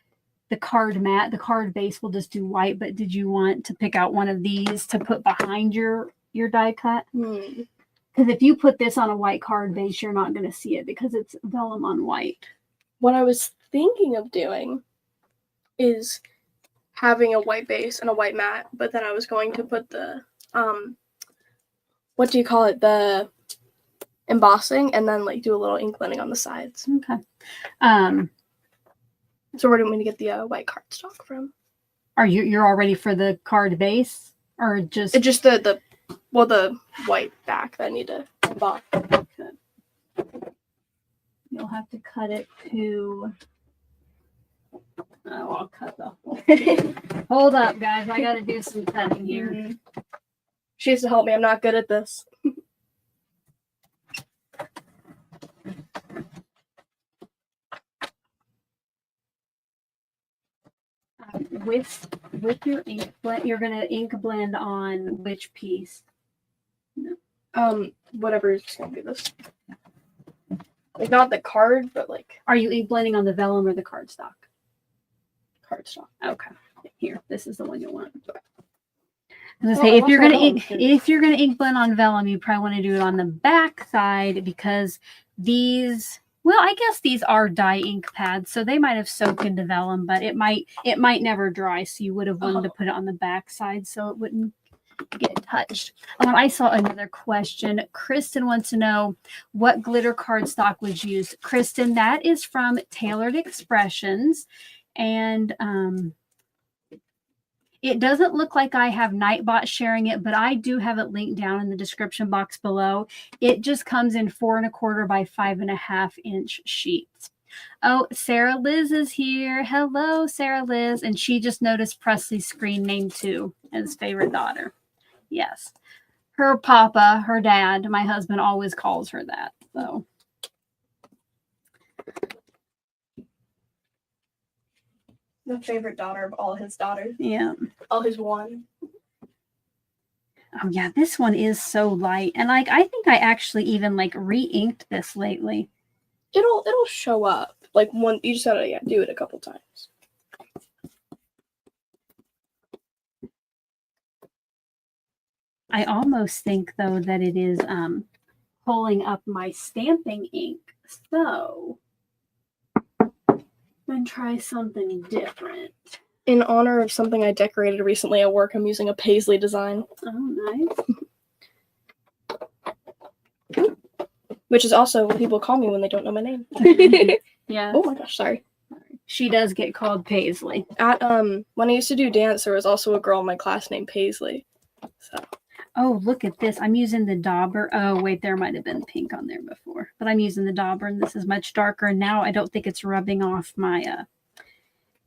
card mat? The card base will just do white, but did you want to pick out one of these to put behind your die cut? Because if you put this on a white card base, you're not going to see it because it's vellum on white. What I was thinking of doing is having a white base and a white mat, but then I was going to put the what do you call it, the embossing, and then like do a little ink blending on the sides. Okay. So where do you want me to get the white cardstock from? Are you're all ready for the card base, or just it's just the white back that I need to emboss? You'll have to cut it to. Oh, I'll cut the whole. Hold up, guys! I got to do some cutting here. She has to help me. I'm not good at this. With your ink blend, you're gonna ink blend on which piece? Whatever is gonna be this. Like not the card, but like. Are you ink blending on the vellum or the cardstock? Cardstock. Okay. Here, this is the one you want. I was gonna say, if you're gonna ink blend on vellum, you probably want to do it on the back side because these. Well, I guess these are dye ink pads, so they might have soaked into vellum, but it might never dry. So you would have wanted to put it on the back side so it wouldn't get touched. I saw another question. Kristen wants to know what glitter cardstock was used. Kristen, that is from Tailored Expressions, and it doesn't look like I have Nightbot sharing it, but I do have it linked down in the description box below. It just comes in 4 1/4 by 5.5 inch sheets. Oh, Sarah Liz is here. Hello, Sarah Liz. And she just noticed Presley's screen name too, his favorite daughter. Yes. Her papa, her dad, my husband always calls her that. So. The favorite daughter of all his daughters. Yeah. All his one. Oh yeah, this one is so light. And like I think I actually even like re-inked this lately. It'll show up. Like one you just gotta do it a couple times. I almost think though that it is pulling up my stamping ink. So and try something different. In honor of something I decorated recently at work, I'm using a paisley design. Oh, nice. Which is also what people call me when they don't know my name. Yeah. Oh my gosh, sorry. She does get called Paisley. At when I used to do dance, there was also a girl in my class named Paisley. So. Oh, look at this. I'm using the dauber. Oh, wait, there might have been pink on there before. But I'm using the dauber, and this is much darker. And now I don't think it's rubbing off my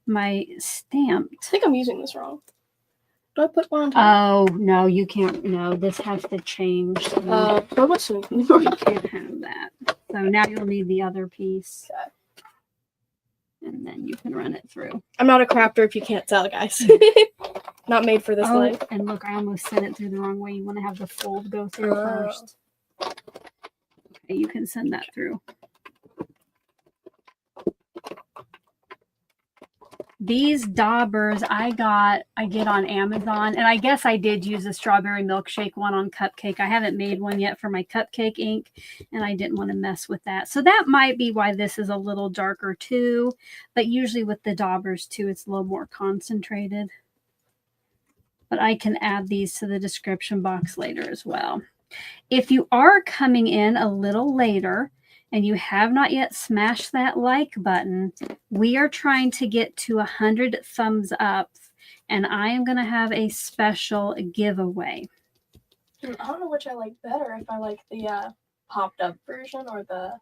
my stamp. I think I'm using this wrong. Do I put one on top? Oh, no, you can't. No, this has to change. So you can't have that. So now you'll need the other piece. Okay. And then you can run it through. I'm not a crafter if you can't tell, guys. Not made for this life. And look, I almost sent it through the wrong way. You want to have the fold go through first. Okay, you can send that through. These daubers I get on Amazon, and I guess I did use a strawberry milkshake one on Cupcake. I haven't made one yet for my Cupcake ink, and I didn't want to mess with that. So that might be why this is a little darker too, but usually with the daubers too, it's a little more concentrated. But I can add these to the description box later as well. If you are coming in a little later, and you have not yet smashed that like button, we are trying to get to 100 thumbs up, and I am going to have a special giveaway. I don't know which I like better, if I like the popped up version or the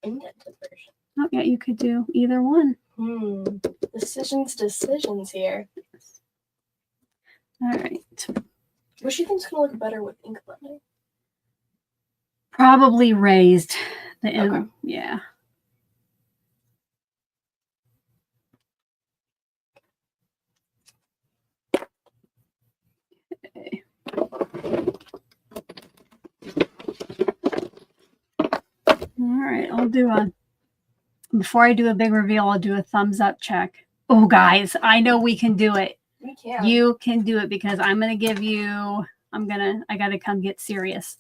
indented version. Oh, yeah, you could do either one. Decisions here. All right. Which do you think's gonna look better with ink blending? Probably raised. Okay. Yeah. Okay. All right, before I do a big reveal, I'll do a thumbs up check. Oh, guys, I know we can do it. We can. You can do it because I'm going to give you, I got to come get serious.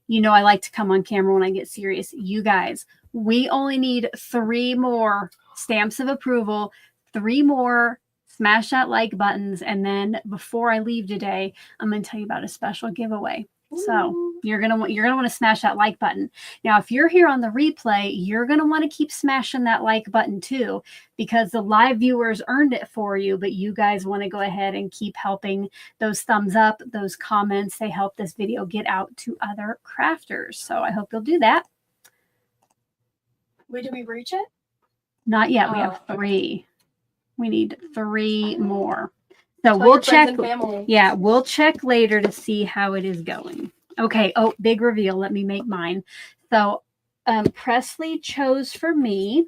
You know, I like to come on camera when I get serious. You guys, we only need 3 more stamps of approval, 3 more smash that like buttons. And then before I leave today, I'm going to tell you about a special giveaway. So you're gonna want to smash that like button. Now, if you're here on the replay, you're gonna want to keep smashing that like button too, because the live viewers earned it for you. But you guys want to go ahead and keep helping those thumbs up, those comments. They help this video get out to other crafters. So I hope you'll do that. Wait, did we reach it? Not yet. We have 3. We need 3 more. So we'll check. Yeah, we'll check later to see how it is going. Okay. Oh, big reveal. Let me make mine. So Presley chose for me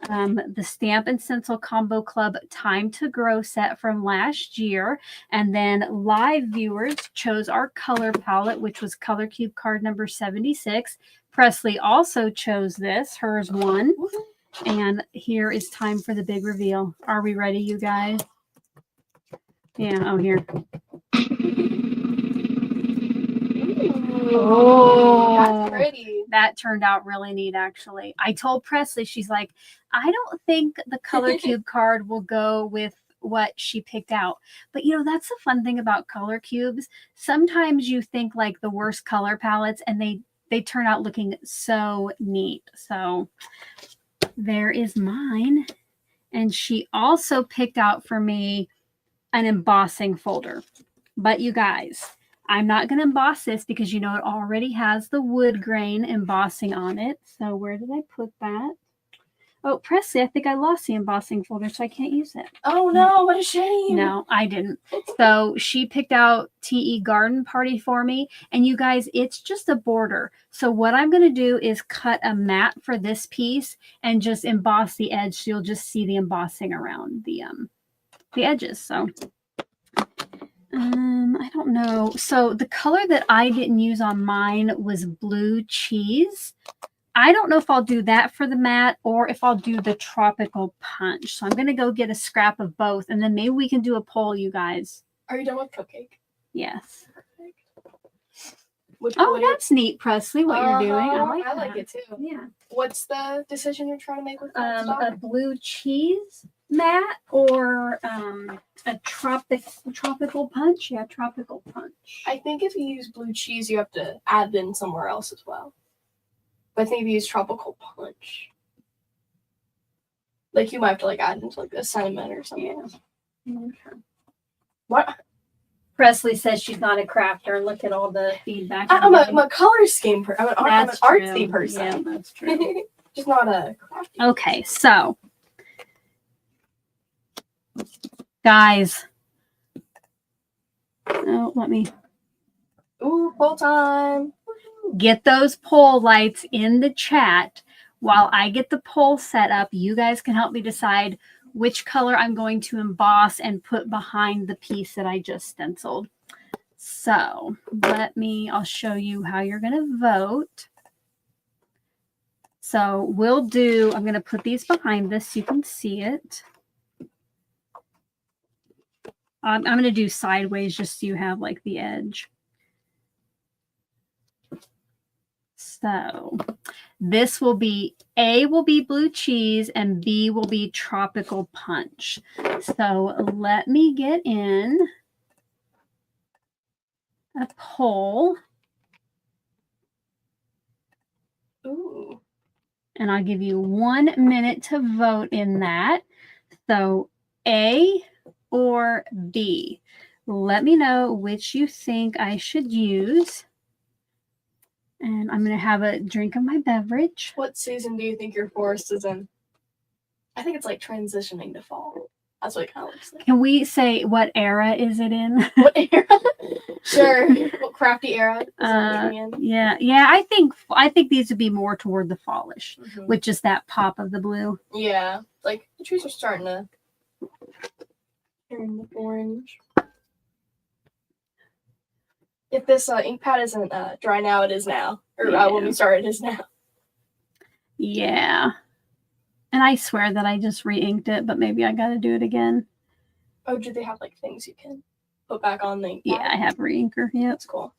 the Stamp and Stencil Combo Club Time to Grow set from last year. And then live viewers chose our color palette, which was Color Cube card number 76. Presley also chose this. Hers won. And here is time for the big reveal. Are we ready, you guys? Yeah, here. Oh, that's pretty. That turned out really neat, actually. I told Presley, she's like, I don't think the Color Cube card will go with what she picked out. But, you know, that's the fun thing about color cubes. Sometimes you think like the worst color palettes, and they turn out looking so neat. So there is mine. And she also picked out for me an embossing folder. But you guys, I'm not going to emboss this because you know it already has the wood grain embossing on it. So where did I put that? Oh, Presley, I think I lost the embossing folder, so I can't use it. Oh no, what a shame. No, I didn't. So she picked out TE Garden Party for me. And you guys, it's just a border. So what I'm going to do is cut a mat for this piece and just emboss the edge. So you'll just see the embossing around the edges. So I don't know. So the color that I didn't use on mine was Blue Cheese. I don't know if I'll do that for the mat or if I'll do the Tropical Punch. So I'm going to go get a scrap of both, and then maybe we can do a poll, you guys. Are you done with Cupcake? Yes. Perfect. Oh, that's neat, Presley, what you're doing. I like it too. Yeah. What's the decision you're trying to make with a Blue Cheese mat or a Tropical Punch? Yeah, Tropical Punch. I think if you use Blue Cheese, you have to add in somewhere else as well. But I think if you use Tropical Punch, like you might have to like add into like a cinnamon or something. Yeah. Okay. What? Presley says she's not a crafter. Look at all the feedback. I'm a color scheme person. I'm an artsy person. Yeah, that's true. Just not a crafty. Okay, so guys, let me. Ooh, poll time. Get those poll lights in the chat while I get the poll set up. You guys can help me decide which color I'm going to emboss and put behind the piece that I just stenciled. So I'll show you how you're going to vote. So I'm going to put these behind this so you can see it. I'm going to do sideways just so you have like the edge. So this will be, A will be Blue Cheese and B will be Tropical Punch. So let me get in a poll. Ooh. And I'll give you 1 minute to vote in that. So A or B. Let me know which you think I should use. And I'm going to have a drink of my beverage. What season do you think your forest is in? I think it's like transitioning to fall. That's what it kind of looks like. Can we say what era is it in? What era? Sure. What crafty era is it in? Yeah. I think these would be more toward the fallish, with just that pop of the blue. Yeah. Like the trees are starting to turn orange. If this ink pad isn't dry now, it is now. Or when we start, it is now. Yeah. And I swear that I just re-inked it, but maybe I got to do it again. Oh, do they have like things you can put back on the ink pad? Yeah, I have re-inker. Yep. That's cool.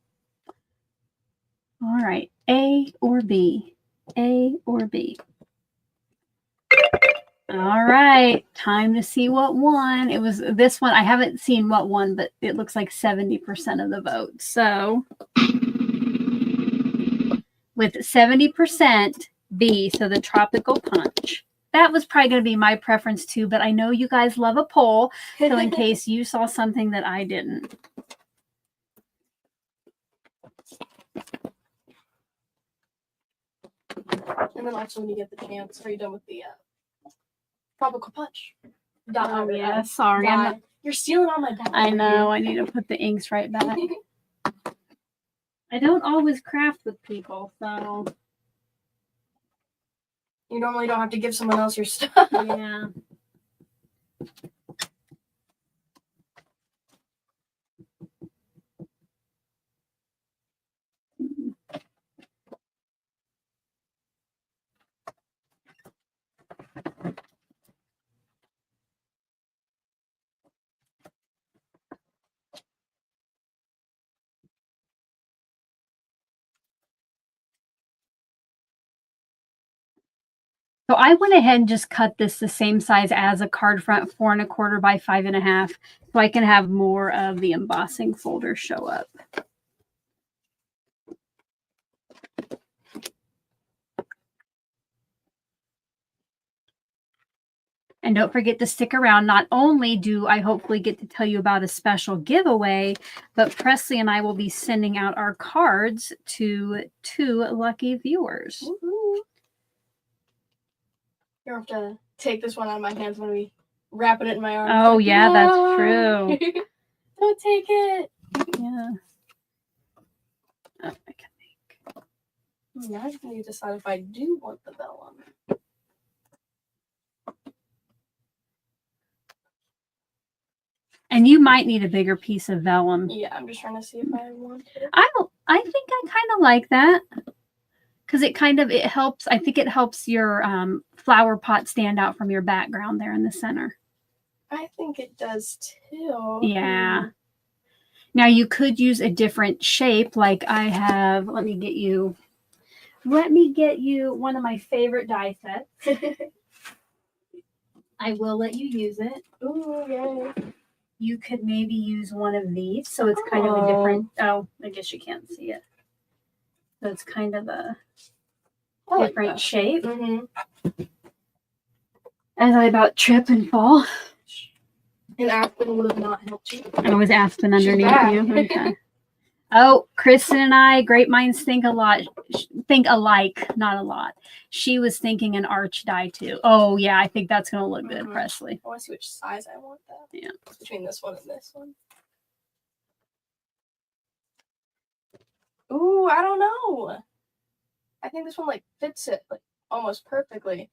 All right. A or B? A or B? All right. Time to see what won. It was this one. I haven't seen what won, but it looks like 70% of the vote. So with 70% B, so the tropical punch. That was probably going to be my preference too, but I know you guys love a poll, so in case you saw something that I didn't. And then also when you get the chance, are you done with the tropical punch? Oh, yeah, sorry. You're stealing all my dye. I know. I need to put the inks right back. I don't always craft with people, so... You normally don't have to give someone else your stuff. Yeah. So I went ahead and just cut this the same size as a card front, 4 1/4 by 5 1/2, so I can have more of the embossing folder show up. And don't forget to stick around. Not only do I hopefully get to tell you about a special giveaway, but Presley and I will be sending out our cards to 2 lucky viewers. Woo-hoo. You have to take this one out of my hands when we wrap it in my arms. Oh, yeah, that's true. Don't take it. Yeah. Oh, I can make. Now I just need to decide if I do want the vellum. And you might need a bigger piece of vellum. Yeah, I'm just trying to see if I want it. I think I kind of like that. Because it helps. I think it helps your flower pot stand out from your background there in the center. I think it does too. Yeah. Now you could use a different shape, like I have. Let me get you one of my favorite die sets. I will let you use it. Ooh, yay. You could maybe use one of these, so it's kind of a different. Oh, I guess you can't see it. So it's kind of a different shape. As I about trip and fall. And Aspen would have not helped you. I was Aspen underneath you. Okay. Oh, Kristen and I, great minds think alike, not a lot. She was thinking an arch die too. Oh yeah, I think that's gonna look good, Presley. I want to see which size I want that. Yeah. Between this one and this one. Ooh, I don't know. I think this one like fits it like almost perfectly.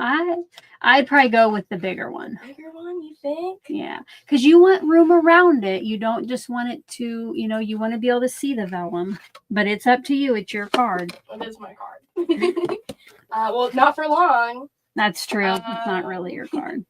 I'd probably go with the bigger one. Bigger one, you think? Yeah, because you want room around it. You don't just want it to, you want to be able to see the vellum. But it's up to you. It's your card. It is my card. Well, not for long. That's true. It's not really your card.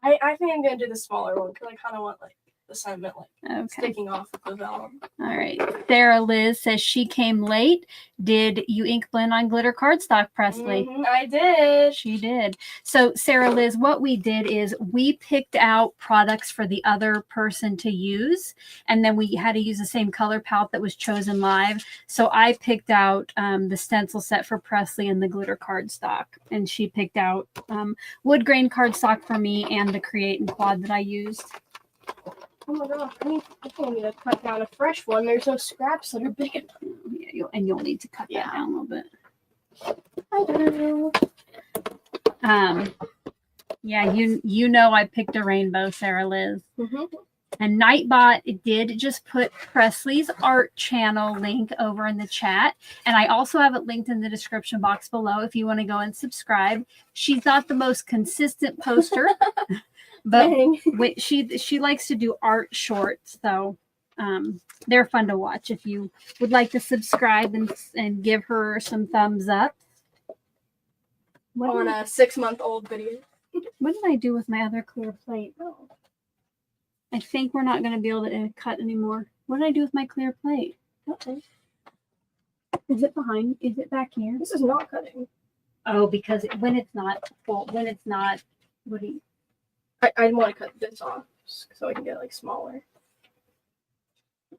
I think I'm gonna do the smaller one because I kind of want like the sentiment like sticking off of the vellum. All right. Sarah Liz says she came late. Did you ink blend on glitter cardstock, Presley? I did. She did. So Sarah Liz, what we did is we picked out products for the other person to use, and then we had to use the same color palette that was chosen live. So I picked out the stencil set for Presley and the glitter cardstock, and she picked out wood grain cardstock for me and the Create and Quad that I used. Oh my god, I think need to cut down a fresh one. There's no scraps that are big enough. Yeah, you'll need to cut that down a little bit. I do. Yeah, you know I picked a rainbow, Sarah Liz. Mm-hmm. And Nightbot did just put Presley's art channel link over in the chat. And I also have it linked in the description box below if you want to go and subscribe. She's not the most consistent poster, but she likes to do art shorts. So they're fun to watch. If you would like to subscribe and give her some thumbs up. On a 6-month-old video. What did I do with my other clear plate? Oh. I think we're not going to be able to cut anymore. What did I do with my clear plate? Okay. Is it behind? Is it back here? This is not cutting. Oh, because when it's not full, what do you? I want to cut this off so I can get like smaller.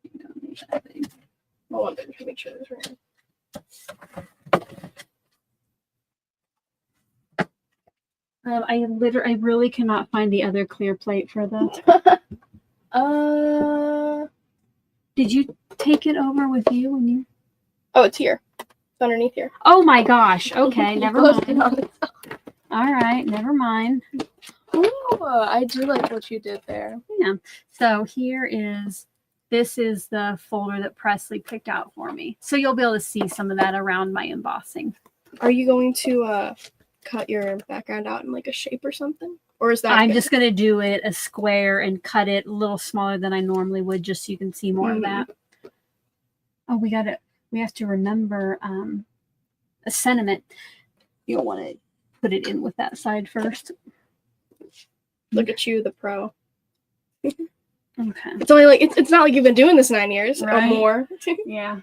You don't need that big. I want to make sure this right. I really cannot find the other clear plate for this. Did you take it over with you when you? Oh, it's here. It's underneath here. Oh my gosh. Okay, never mind. All right, never mind. Oh, I do like what you did there. Yeah. So this is the folder that Presley picked out for me. So you'll be able to see some of that around my embossing. Are you going to cut your background out in like a shape or something? Or is that I'm just going to do it a square and cut it a little smaller than I normally would just so you can see more of that. Oh, we have to remember a sentiment. You'll want to put it in with that side first. Look at you, the pro. Okay. It's only like it's not like you've been doing this 9 years or more. Yeah.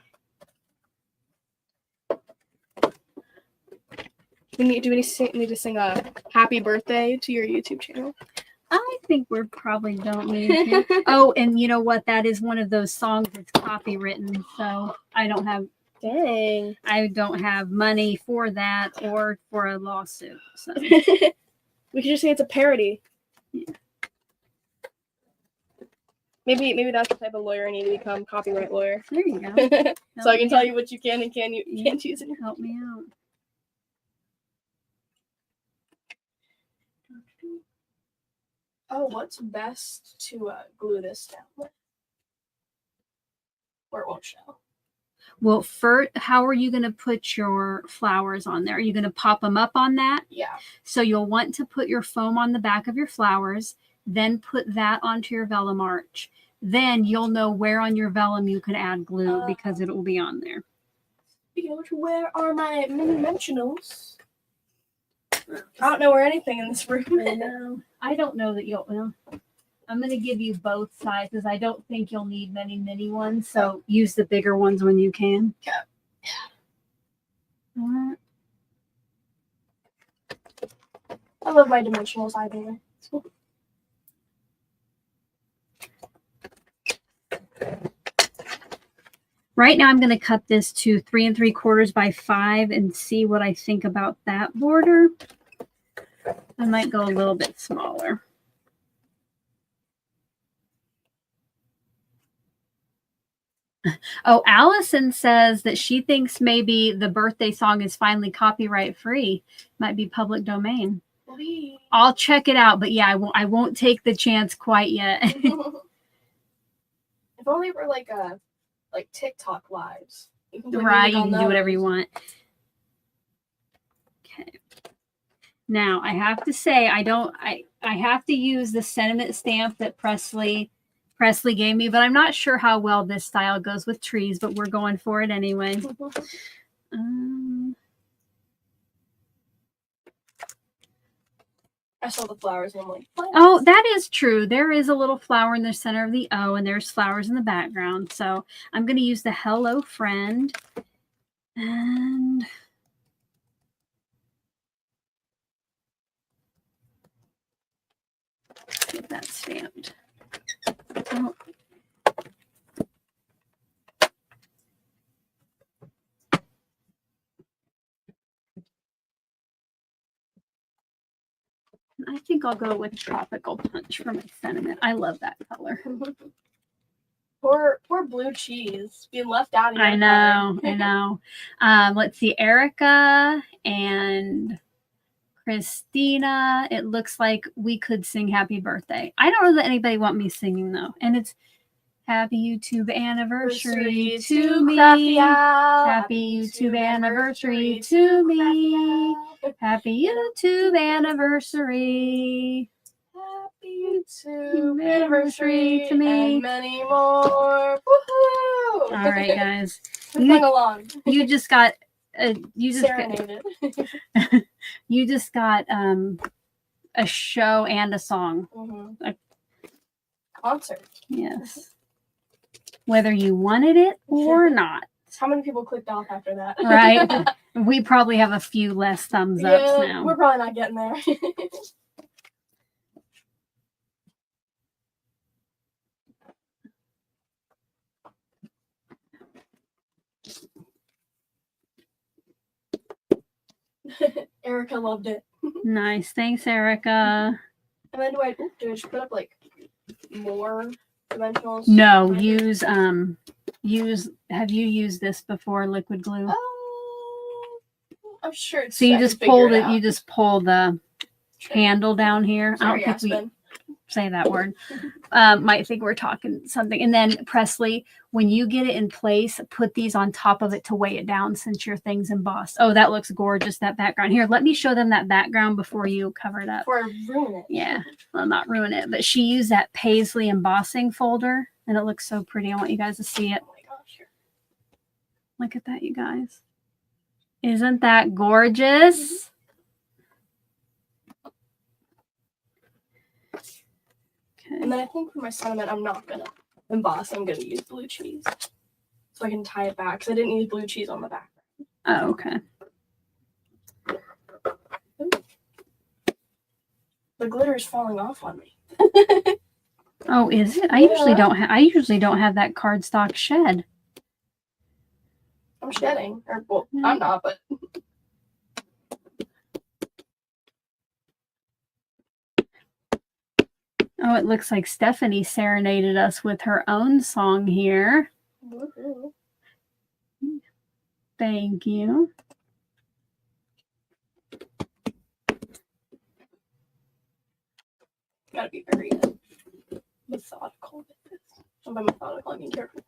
Do we need to sing a happy birthday to your YouTube channel? I think we probably don't need to. Oh, and you know what? That is one of those songs that's copywritten, so I don't have. Dang. I don't have money for that or for a lawsuit. So we could just say it's a parody. Yeah. Maybe that's the type of lawyer I need to become, copyright lawyer. There you go. So I can tell you what you can and can't use it. Help me out. Oh, what's best to glue this down with? Or it won't show. Well, first, how are you going to put your flowers on there? Are you going to pop them up on that? Yeah. So you'll want to put your foam on the back of your flowers, then put that onto your vellum arch. Then you'll know where on your vellum you can add glue because it will be on there. Speaking of which, where are my mini dimensionals? I don't know where anything in this room is. I don't know that you'll. Well, I'm going to give you both sizes. I don't think you'll need many mini ones, so use the bigger ones when you can. Yeah. All right. I love my dimensionals either. Right now I'm going to cut this to 3 3/4 by 5 and see what I think about that border. I might go a little bit smaller. Oh, Allison says that she thinks maybe the birthday song is finally copyright free. Might be public domain. Please. I'll check it out, but yeah, I won't take the chance quite yet. If only for like TikTok lives. Right, you can do whatever you want. Okay. Now I have to say I have to use the sentiment stamp that Presley gave me, but I'm not sure how well this style goes with trees, but we're going for it anyway. I saw the flowers and I'm like, what? Oh, that is true. There is a little flower in the center of the O, and there's flowers in the background. So I'm going to use the Hello Friend and get that stamped. Oh. I think I'll go with Tropical Punch for my sentiment. I love that color. Poor blue cheese being left out of your I know. Let's see, Erica and Christina. It looks like we could sing Happy Birthday. I don't know that anybody want me singing though. And it's Happy YouTube anniversary to me. Happy YouTube anniversary to me. Happy YouTube anniversary. Happy YouTube anniversary to me. And many more. Woohoo! All right, guys. Sing along. You just got serenaded. You just got a show and a song. Mm-hmm. A concert. Yes. Whether you wanted it or not. How many people clicked off after that? Right. We probably have a few less thumbs ups now. We're probably not getting there. Erica loved it. Nice. Thanks, Erica. And then do I just put up like more dimensionals? No, have you used this before, liquid glue? I'm sure so you just pulled it, you just pull the handle down here. Sorry, I don't think we say that word. Might think we're talking something. And then Presley, when you get it in place, put these on top of it to weigh it down since your thing's embossed. Oh, that looks gorgeous, that background. Here, let me show them that background before you cover it up. Before I ruin it. Yeah, well, not ruin it, but she used that paisley embossing folder and it looks so pretty. I want you guys to see it. Oh my gosh. Look at that, you guys. Isn't that gorgeous? And then I think for my sentiment, I'm not going to emboss. I'm going to use blue cheese. So I can tie it back. Because I didn't use blue cheese on the back. Oh, okay. The glitter is falling off on me. Oh, is it? I usually don't have that cardstock shed. I'm shedding. Or, well, I'm not, but... Oh, it looks like Stephanie serenaded us with her own song here. Woo-hoo. Thank you. Gotta be very methodical with this. And by methodical, I mean careful.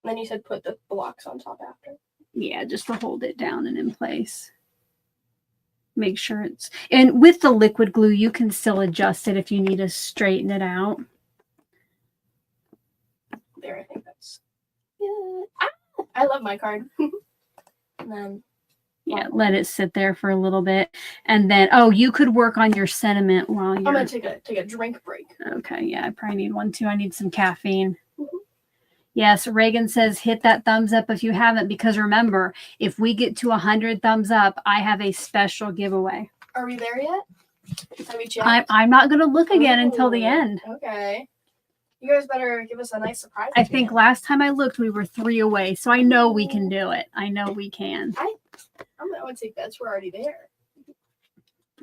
Then you said put the blocks on top after. Yeah, just to hold it down and in place. Make sure it's... And with the liquid glue, you can still adjust it if you need to straighten it out. There, I think that's... Yeah. Ah, I love my card. And then... Yeah, let it sit there for a little bit. And then, oh, you could work on your sentiment while you're... I'm going to take a drink break. Okay, yeah, I probably need one too. I need some caffeine. Yes, Reagan says hit that thumbs up if you haven't, because remember, if we get to 100 thumbs up, I have a special giveaway. Are we there yet? Have we checked? I'm not going to look again until the end. Okay. You guys better give us a nice surprise. I think last time I looked, we were 3 away, so I know we can do it. I know we can. I would take bets we're already there.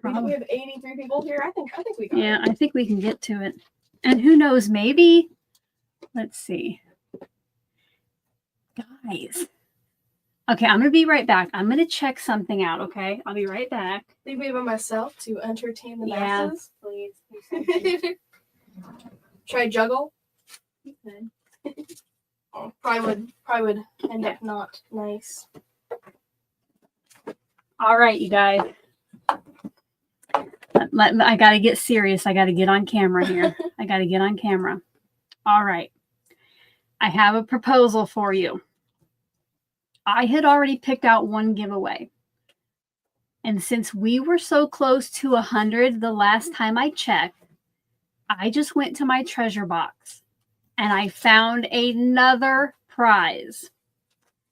Probably. We have 83 people here. I think we got it. Yeah, I think we can get to it. And who knows, maybe, let's see. Guys. Okay, I'm going to be right back. I'm going to check something out, okay? I'll be right back. Leave me by myself to entertain the masses. Please. Should I juggle? Oh, probably would end up not nice. All right, you guys. I got to get serious. I got to get on camera here. I got to get on camera. All right. I have a proposal for you. I had already picked out one giveaway. And since we were so close to 100 the last time I checked, I just went to my treasure box and I found another prize.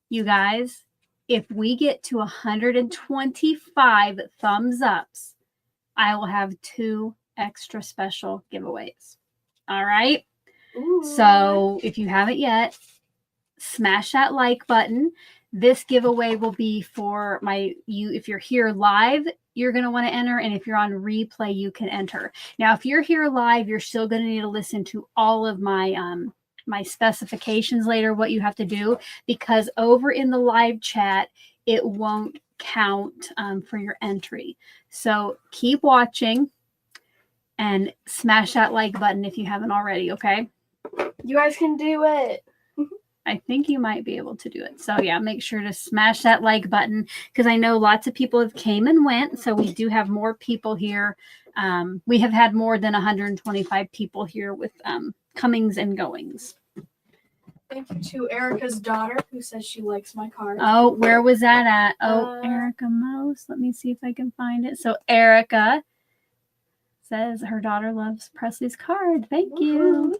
You guys, if we get to 125 thumbs ups, I will have 2 extra special giveaways. All right. Ooh. So if you haven't yet, smash that like button. This giveaway will be for if you're here live, you're going to want to enter. And if you're on replay, you can enter. Now, if you're here live, you're still going to need to listen to all of my my specifications later, what you have to do, because over in the live chat, it won't count for your entry. So keep watching and smash that like button if you haven't already, okay? You guys can do it. I think you might be able to do it. So yeah, make sure to smash that like button, because I know lots of people have came and went. So we do have more people here. We have had more than 125 people here with comings and goings. Thank you to Erica's daughter, who says she likes my card. Oh, where was that at? Oh, Erica Most. Let me see if I can find it. So Erica says her daughter loves Presley's card. Thank you.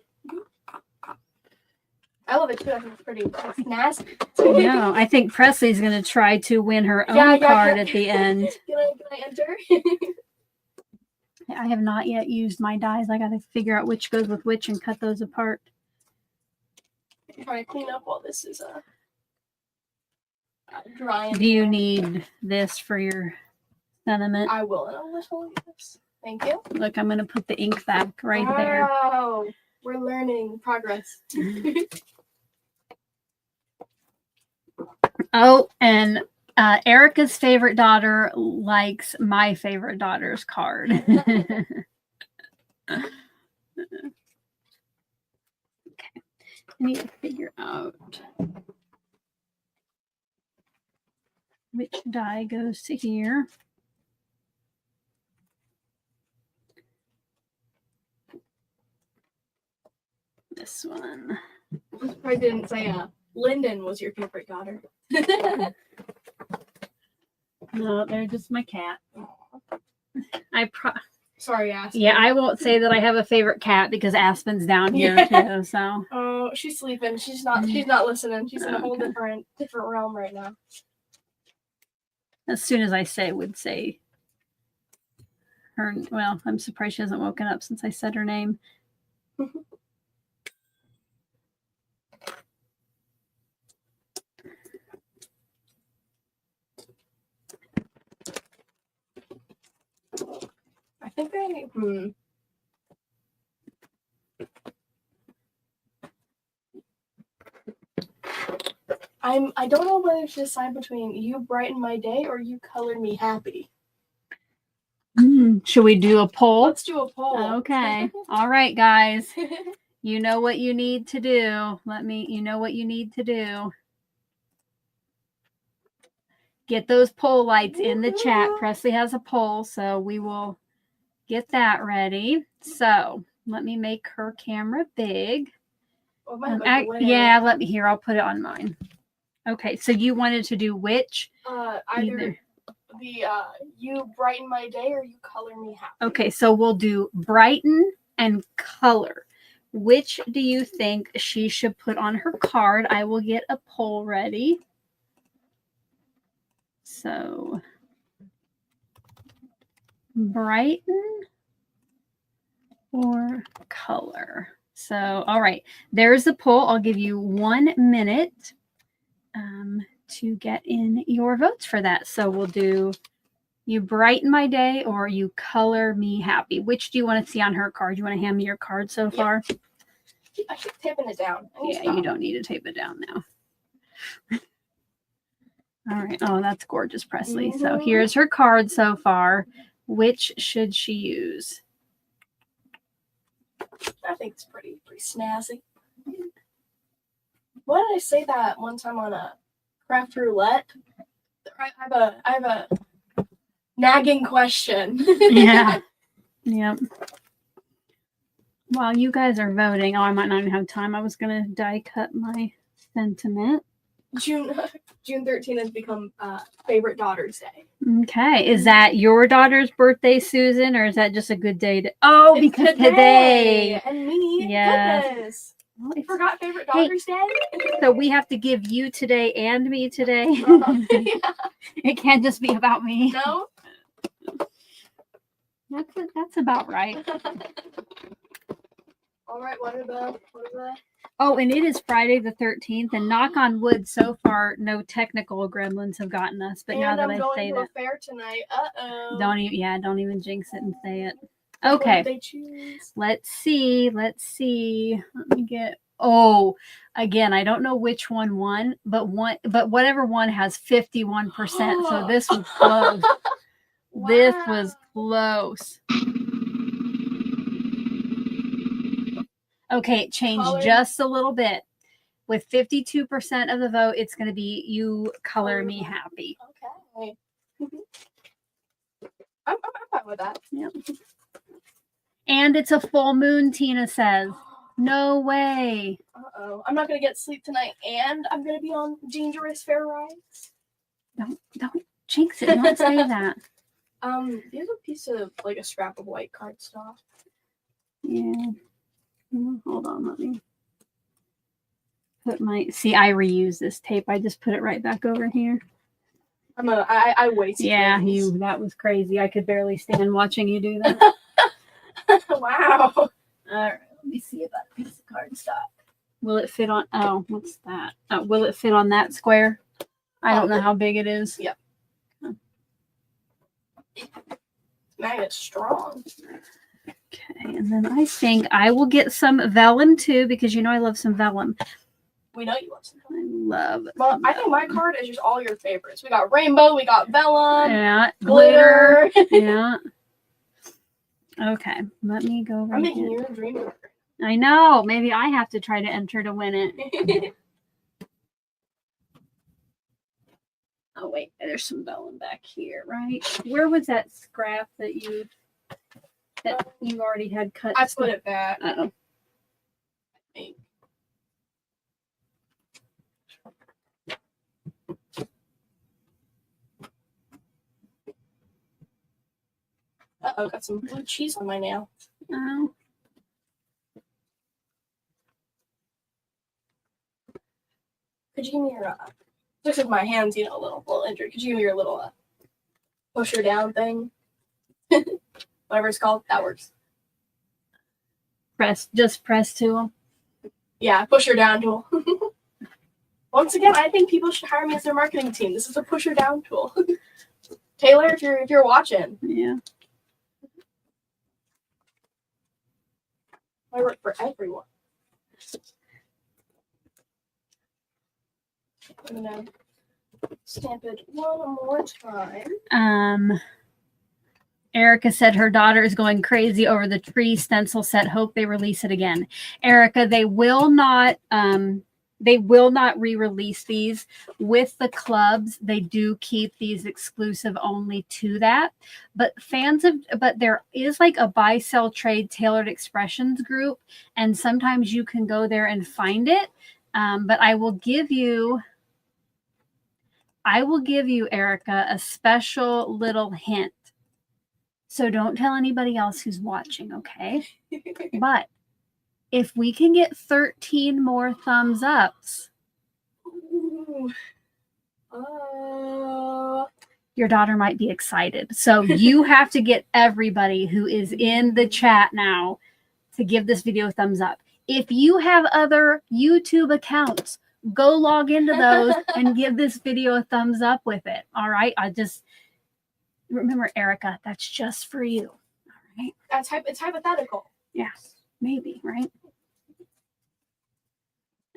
I love it too. I think it's pretty nasty. No, I think Presley's going to try to win her own card at the end. Can I enter? I have not yet used my dies. I got to figure out which goes with which and cut those apart. I'm trying to clean up while this is drying. Do you need this for your sentiment? I will. And I'll let you this. Thank you. Look, I'm going to put the ink back right there. Wow. We're learning progress. Oh, and Erica's favorite daughter likes my favorite daughter's card. Okay. I need to figure out which die goes to here. This one. I didn't say Lyndon was your favorite daughter. No, they're just my cat. Sorry, Aspen. Yeah, I won't say that I have a favorite cat because Aspen's down here too. So. Oh, she's sleeping. She's not listening. She's in a whole different realm right now. As soon as I would say her. Well, I'm surprised she hasn't woken up since I said her name. I think I need. I don't know whether to decide between You Brighten My Day or You Color Me Happy. Should we do a poll? Let's do a poll. Okay. All right, guys. You know what you need to do. You know what you need to do. Get those poll lights in the chat. Presley has a poll, so we will get that ready. So let me make her camera big. Oh, yeah, let me here. I'll put it on mine. Okay, so you wanted to do which? Either the You Brighten My Day or You Color Me Happy. Okay, so we'll do brighten and color. Which do you think she should put on her card? I will get a poll ready. So, brighten or color. So, all right, there's the poll. I'll give you 1 minute to get in your votes for that. So we'll do You Brighten My Day or You Color Me Happy. Which do you want to see on her card? You want to hand me your card so far? I keep taping it down. Yeah, you don't need to tape it down now. All right. Oh, that's gorgeous, Presley. So here's her card so far. Which should she use? I think it's pretty snazzy. Why did I say that one time on a craft roulette? I have a nagging question. Yeah. Yep. While you guys are voting, I might not even have time. I was going to die cut my sentiment. June 13th has become favorite daughter's day. Okay. Is that your daughter's birthday, Susan, or is that just a good day to... Oh, it's because today. And me. Yeah. Goodness. I forgot favorite daughter's day. So we have to give you today and me today. Yeah. It can't just be about me. No. That's about right. All right, what is that? Oh, and it is Friday the 13th, and knock on wood, so far no technical gremlins have gotten us. But and now that I'm I going say to that, a fair tonight. don't even jinx it and say it. Which one Okay, did they choose? let's see. Let me get. Oh, again, I don't know which one won, but whatever one has 51%. So this was close. Wow. This was close. Okay, it changed just a little bit. With 52% of the vote, it's going to be You Color Me Happy. Okay. I'm fine with that. Yep. And it's a full moon, Tina says. No way. Uh-oh. I'm not going to get sleep tonight, and I'm going to be on dangerous fair rides. Don't jinx it. Don't say that. Here's a piece of, like, a scrap of white cardstock. Yeah. Hold on, let me put see, I reuse this tape. I just put it right back over here. I waste Yeah, things. that was crazy. I could barely stand watching you do that. Wow. All right, let me see about a piece of cardstock. Will it fit on, oh, what's that? Will it fit on that square? I don't know how big it is. Yep. Magnet's strong. Okay, and then I think I will get some vellum too, because you know I love some vellum. We know you love some vellum. I love Well, I think my card is just all your favorites. We got rainbow, we got vellum, yeah, glitter. Yeah. Okay, let me go right I'm making here. you a dream worker. I know. Maybe I have to try to enter to win it. Oh, wait. There's some vellum back here, right? Where was that scrap that you already had cut? I put it back. Uh-oh. I think. Uh-oh, got some blue cheese on my nail. Oh. Could you give me your, just with my hands, you know, a little injured. Could you give me your little, pusher down thing? Whatever it's called, that works. Just press to them. Yeah, pusher down tool. Once again, I think people should hire me as their marketing team. This is a pusher down tool. Taylor, if you're watching. Yeah. I work for everyone. I'm gonna stamp it one more time. Erica said her daughter is going crazy over the tree stencil set. Hope they release it again. Erica, they will not re-release these with the clubs. They do keep these exclusive only to that. But there is like a buy, sell, trade tailored expressions group, and sometimes you can go there and find it. But I will give you, Erica, a special little hint. So don't tell anybody else who's watching, okay? But if we can get 13 more thumbs ups, your daughter might be excited. So you have to get everybody who is in the chat now to give this video a thumbs up. If you have other YouTube accounts, go log into those and give this video a thumbs up with it. All right? Remember, Erica, that's just for you. All right. It's hypothetical. Yeah, maybe, right?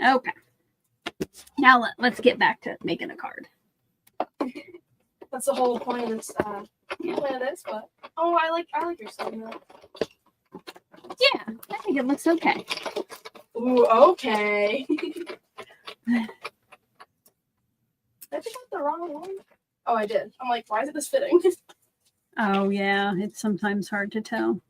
Okay. Now let's get back to making a card. That's the whole point of this. Point of this, but I like your stuff. Yeah, I think it looks okay. Ooh, okay. Did I pick up the wrong one? Oh, I did. I'm like, why is it this fitting? Oh, yeah. It's sometimes hard to tell. All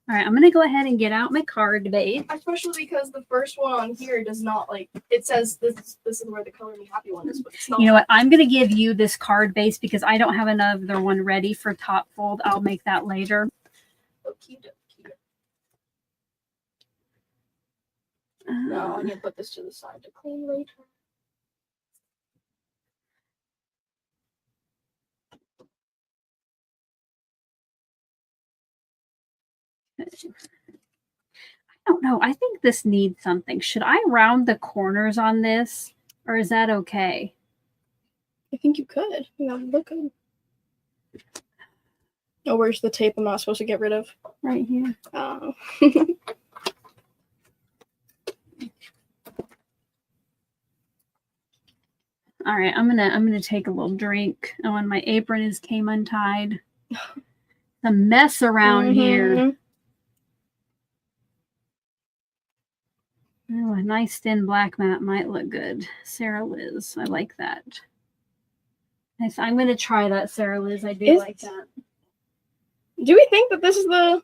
right, I'm going to go ahead and get out my card base. Especially because the first one on here does not, like, it says this is where the Color Me Happy one is, but it's not. You know what? I'm going to give you this card base because I don't have another one ready for top fold. I'll make that later. Okie dokie. No, I need to put this to the side to clean later. I don't know. I think this needs something. Should I round the corners on this, or is that okay? I think you could. Yeah, look good. Oh, where's the tape I'm not supposed to get rid of? Right here. Oh. All right, I'm gonna take a little drink. Oh, and my apron came untied. A mess around here. Oh, a nice thin black mat might look good. Sarah Liz, I like that. Nice. I'm gonna try that, Sarah Liz. I do like that. Do we think that this is the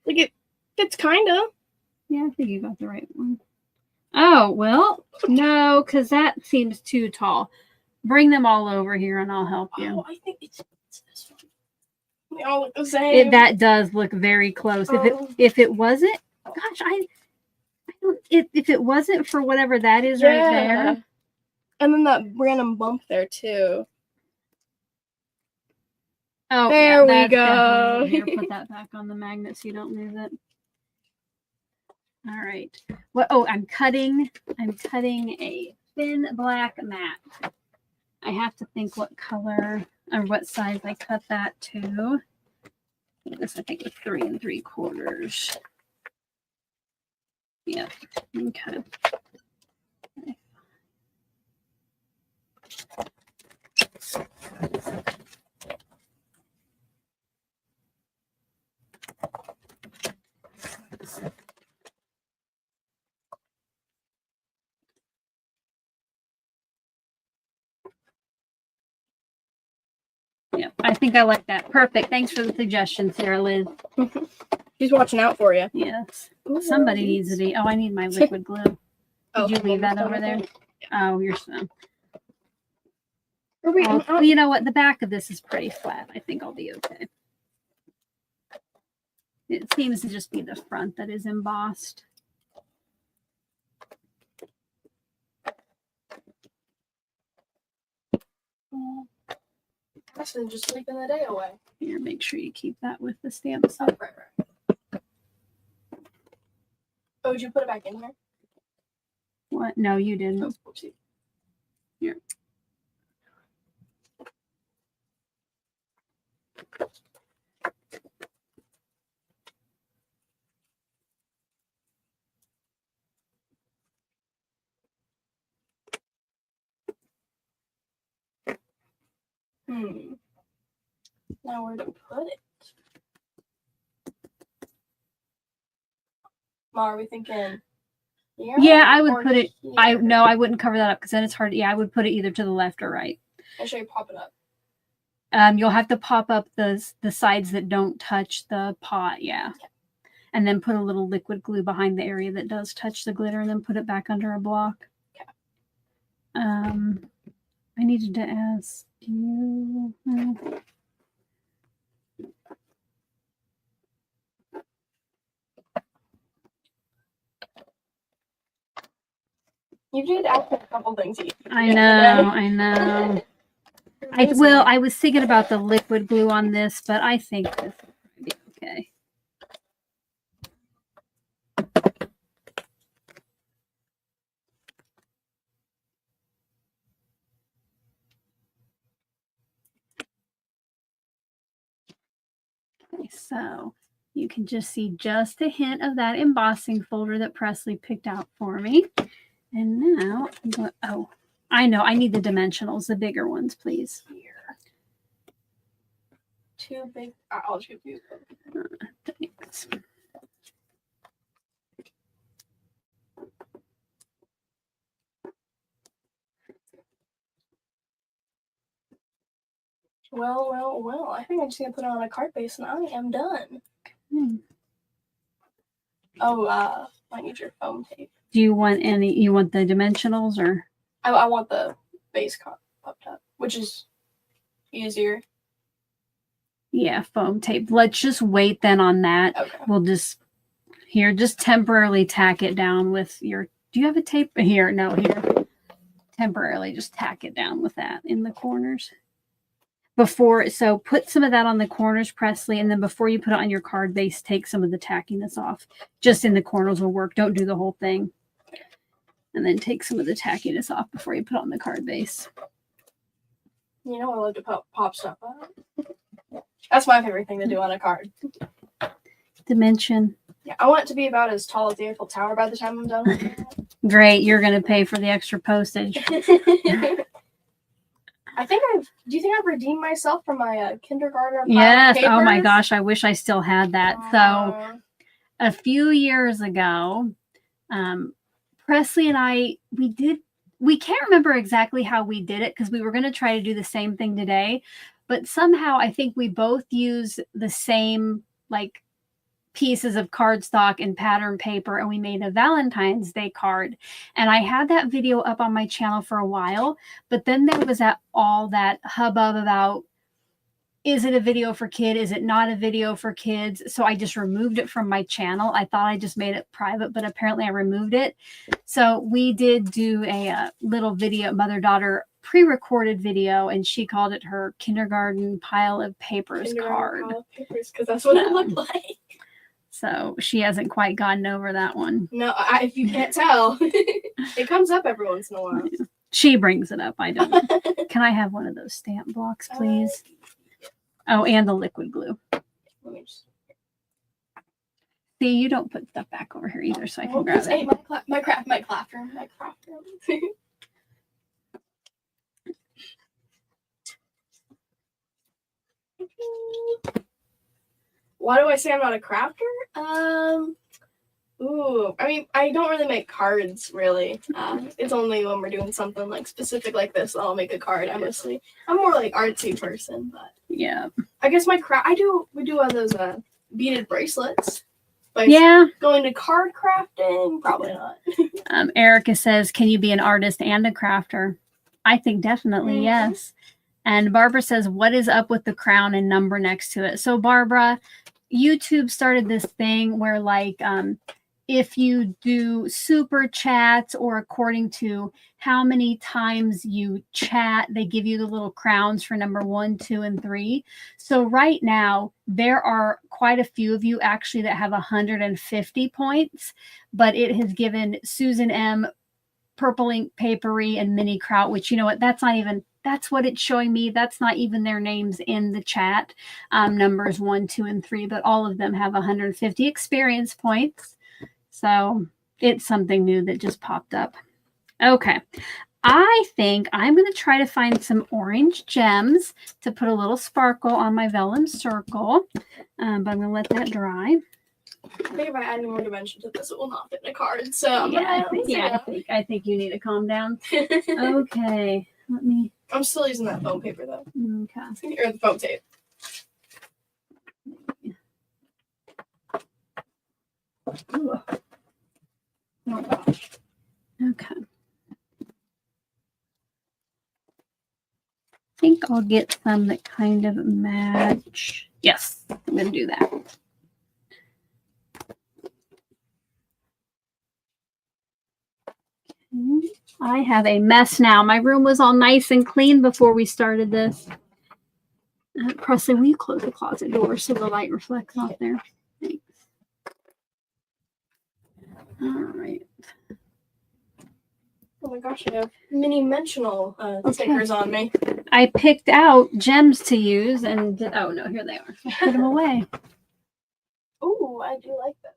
it fits kinda? Yeah, I think you got the right one. Oh, well, no, because that seems too tall. Bring them all over here and I'll help you. Oh, I think it's this one. They all look the same. That does look very close. If it wasn't, gosh, I don't. If it wasn't for whatever that is right there, and then that random bump there too. Oh, there we go. Here, put that back on the magnet so you don't lose it. All right. Well, oh, I'm cutting a thin black mat. I have to think what color or what size I cut that to. This I think is 3 3/4. Yep. Okay. Yep, I think I like that. Perfect. Thanks for the suggestion, Sarah Liz. She's watching out for you. Yes. Ooh, somebody needs to be. Oh, I need my liquid glue. Did you leave that over there? Yeah. Oh, you're so. Well, you know what? The back of this is pretty flat. I think I'll be okay. It seems to just be the front that is embossed. Actually, just sleeping the day away. Here, make sure you keep that with the stamp set. Oh, right. Oh, did you put it back in here? What? No, you didn't. Oh, oopsie. Here. Now where to put it? Ma, are we thinking here? Yeah, I would put it. Here? I wouldn't cover that up because then it's hard. Yeah, I would put it either to the left or right. I'll show you pop it up. You'll have to pop up the sides that don't touch the pot. Yeah. And then put a little liquid glue behind the area that does touch the glitter, and then put it back under a block. Okay. I needed to ask you. You did ask a couple things. I know. I was thinking about the liquid glue on this, but I think this will be okay. Okay, so you can just see just a hint of that embossing folder that Presley picked out for me. And now, oh, I know, I need the dimensionals, the bigger ones, please. Here. Too big. I'll give you. Thanks. Well. I think I'm just going to put it on a card base and I am done. Oh, I need your foam tape. Do you want you want the dimensionals or? I want the base popped up, which is easier. Yeah, foam tape. Let's just wait then on that. Okay. We'll just temporarily tack it down with your, do you have a tape? Here, no, here. Temporarily just tack it down with that in the corners. before, so put some of that on the corners, Presley, and then before you put it on your card base, take some of the tackiness off. Just in the corners will work. Don't do the whole thing. And then take some of the tackiness off before you put it on the card base. You know I love to pop stuff out. That's my favorite thing to do on a card. Dimension. Yeah, I want it to be about as tall as the Eiffel Tower by the time I'm done with it. Great. You're going to pay for the extra postage. Do you think I've redeemed myself from my kindergarten? Yes. Papers? Oh my gosh. I wish I still had that. So a few years ago, Presley and I, we can't remember exactly how we did it because we were going to try to do the same thing today, but somehow I think we both use the same like pieces of cardstock and pattern paper, and we made a Valentine's Day card. And I had that video up on my channel for a while, but then there was all that hubbub about, is it a video for kid? Is it not a video for kids? So I just removed it from my channel. I thought I just made it private, but apparently I removed it. So we did do a little video, mother-daughter pre-recorded video, and she called it her kindergarten pile of papers card. Because that's what it looked like. So she hasn't quite gotten over that one. No, if you can't tell, it comes up every once in a while. She brings it up. I don't. Can I have one of those stamp blocks, please? Oh, and the liquid glue. Let me just... See, you don't put stuff back over here either, so I can grab it. My craft room. Why do I say I'm not a crafter? I mean, I don't really make cards, really. It's only when we're doing something like specific like this that I'll make a card. I'm more like artsy person, but yeah. I guess we do all those beaded bracelets. But yeah. Going to card crafting, probably not. Erica says, can you be an artist and a crafter? I think definitely yes. And Barbara says, what is up with the crown and number next to it? So Barbara, YouTube started this thing where like if you do super chats or according to how many times you chat, they give you the little crowns for number 1, 2, and 3. So right now there are quite a few of you actually that have 150 points, but it has given Susan M, Purple Ink Papery, and Minnie Kraut, which you know what, that's what it's showing me. That's not even their names in the chat. Numbers 1, 2, and 3, but all of them have 150 experience points. So it's something new that just popped up. Okay. I think I'm going to try to find some orange gems to put a little sparkle on my vellum circle. But I'm going to let that dry. I think if I add any more dimension to this, it will not fit in a card. So yeah, I think you need to calm down. Okay. Let me. I'm still using that foam paper though. Okay. Or the foam tape. Ooh. Oh gosh. Okay. I think I'll get some that kind of match. Yes, I'm going to do that. Okay. I have a mess now. My room was all nice and clean before we started this. Presley, will you close the closet door so the light reflects off there? Thanks. All right. Oh my gosh, I have mini-mentional stickers on me. I picked out gems to use and oh no, here they are. I put them away. Oh, I do like that.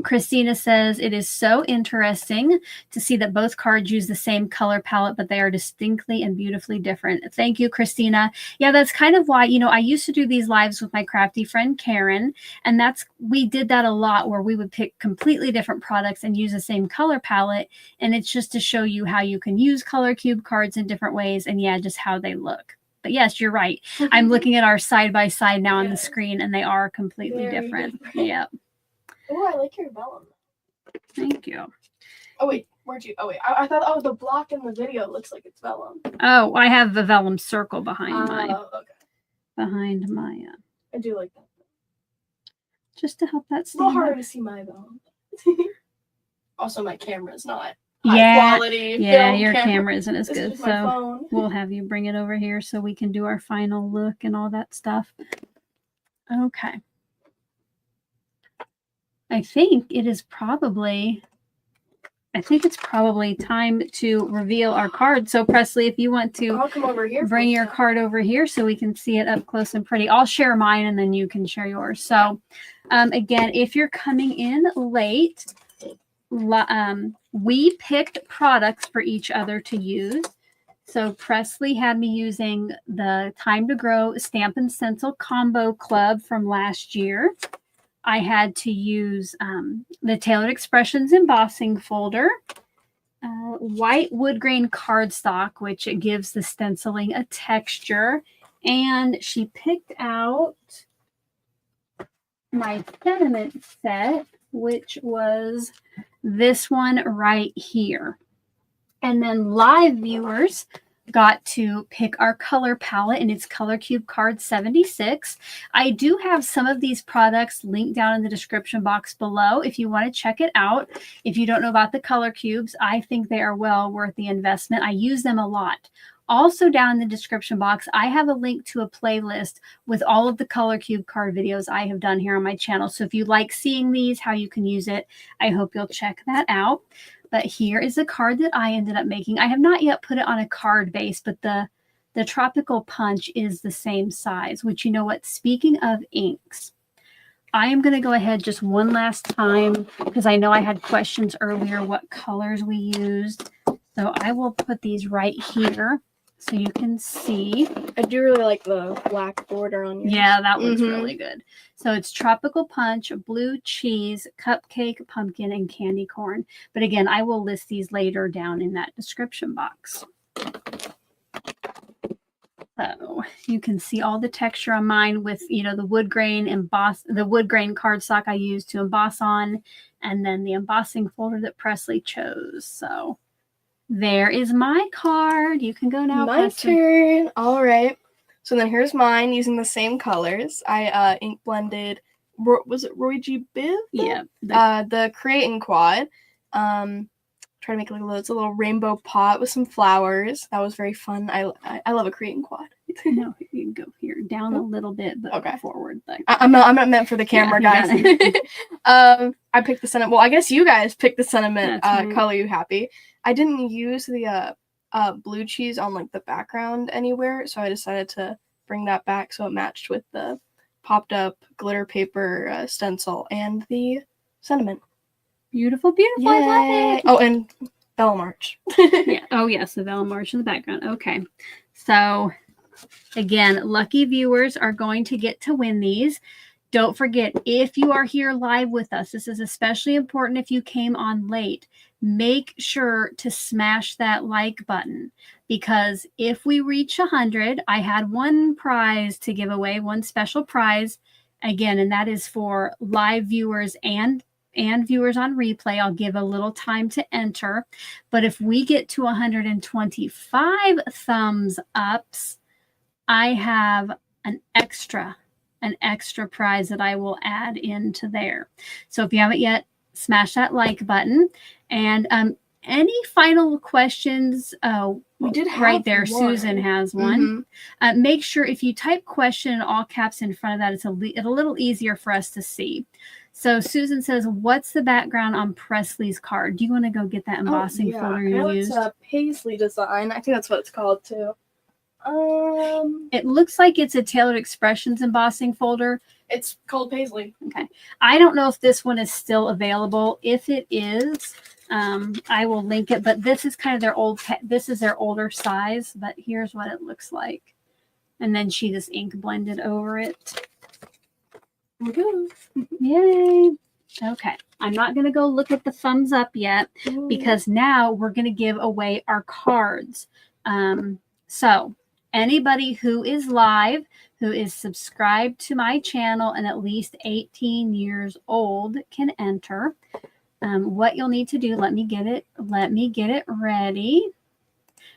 Christina says, it is so interesting to see that both cards use the same color palette, but they are distinctly and beautifully different. Thank you, Christina. Yeah, that's kind of why, you know, I used to do these lives with my crafty friend, Karen, and we did that a lot where we would pick completely different products and use the same color palette. And it's just to show you how you can use color cube cards in different ways and yeah, just how they look. But yes, you're right. I'm looking at our side-by-side now on the screen and they are completely different. Yeah. Oh, I like your vellum. Thank you. Oh, wait. Where'd you? Oh, wait. I thought, oh, the block in the video looks like it's vellum. Oh, I have the vellum circle behind my. Okay. Behind my. I do like that. Just to help that stand. It's a little harder to see my vellum. Also, my camera's not high quality Yeah, film your camera. camera isn't as This good. is my So phone. we'll have you bring it over here so we can do our final look and all that stuff. Okay. I think it's probably time to reveal our card. So Presley, if you want to I'll come over here. bring your card over here so we can see it up close and pretty. I'll share mine and then you can share yours. So again, if you're coming in late, we picked products for each other to use. So Presley had me using the Time to Grow Stamp and Stencil Combo Club from last year. I had to use the Tailored Expressions embossing folder, white wood grain cardstock, which it gives the stenciling a texture. And she picked out my sentiment set, which was this one right here. And then live viewers got to pick our color palette, and it's Color Cube Card 76. I do have some of these products linked down in the description box below if you want to check it out. If you don't know about the color cubes, I think they are well worth the investment. I use them a lot. Also down in the description box, I have a link to a playlist with all of the Color Cube card videos I have done here on my channel. So if you like seeing these, how you can use it, I hope you'll check that out. But here is the card that I ended up making. I have not yet put it on a card base, but the Tropical Punch is the same size, which, you know what, speaking of inks, I am going to go ahead just one last time because I know I had questions earlier what colors we used. So I will put these right here so you can see. I do really like the black border on yours. Yeah, that one's really good. So it's Tropical Punch, Blue Cheese, Cupcake, Pumpkin, and Candy Corn. But again, I will list these later down in that description box. So you can see all the texture on mine with, you know, the wood grain cardstock I used to emboss on, and then the embossing folder that Presley chose. So there is my card. You can go now. My turn. All right. So then here's mine using the same colors. I ink blended. Was it Roy G. Biv? Yeah. The Create and Quad. Try to make it look it's a little rainbow pot with some flowers. That was very fun. I love a Create and Quad. No, you can go here down a little bit, but okay. Forward. I'm not meant for the camera, guys. I picked the sentiment. Well, I guess you guys picked the sentiment color you happy. I didn't use the blue cheese on like the background anywhere, so I decided to bring that back so it matched with the popped up glitter paper stencil and the sentiment. Beautiful, beautiful. Yay. I love it. Oh, and Bella March. Yeah. Oh, yes, the Bella March in the background. Okay. So again, lucky viewers are going to get to win these. Don't forget, if you are here live with us, this is especially important if you came on late, make sure to smash that like button, because if we reach 100, I had one prize to give away, one special prize, again, and that is for live viewers and viewers on replay. I'll give a little time to enter. But if we get to 125 thumbs ups, I have an extra prize that I will add into there. So if you haven't yet, smash that like button. And any final questions? We did have right there. one. Susan has one. Make sure if you type question in all caps in front of that, it's a little easier for us to see. So Susan says, what's the background on Presley's card? Do you want to go get that embossing folder you used? It's a paisley design. I think that's what it's called too. It looks like it's a Tailored Expressions embossing folder. It's called paisley. Okay. I don't know if this one is still available. If it is, I will link it. But this is kind of their this is their older size. But here's what it looks like. And then she just ink blended over it. Yay. Okay. I'm not going to go look at the thumbs up yet because now we're going to give away our cards. So anybody who is live, who is subscribed to my channel and at least 18 years old can enter. What you'll need to do, let me get it ready.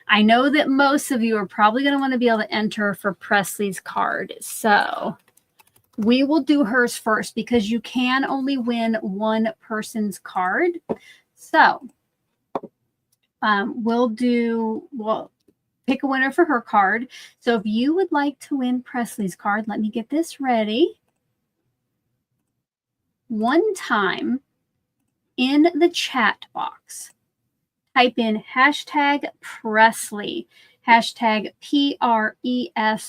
I know that most of you are probably going to want to be able to enter for Presley's card. So we will do hers first because you can only win one person's card. So we'll pick a winner for her card. So if you would like to win Presley's card, let me get this ready. One time in the chat box, type in hashtag Presley, hashtag PRESLEIGH.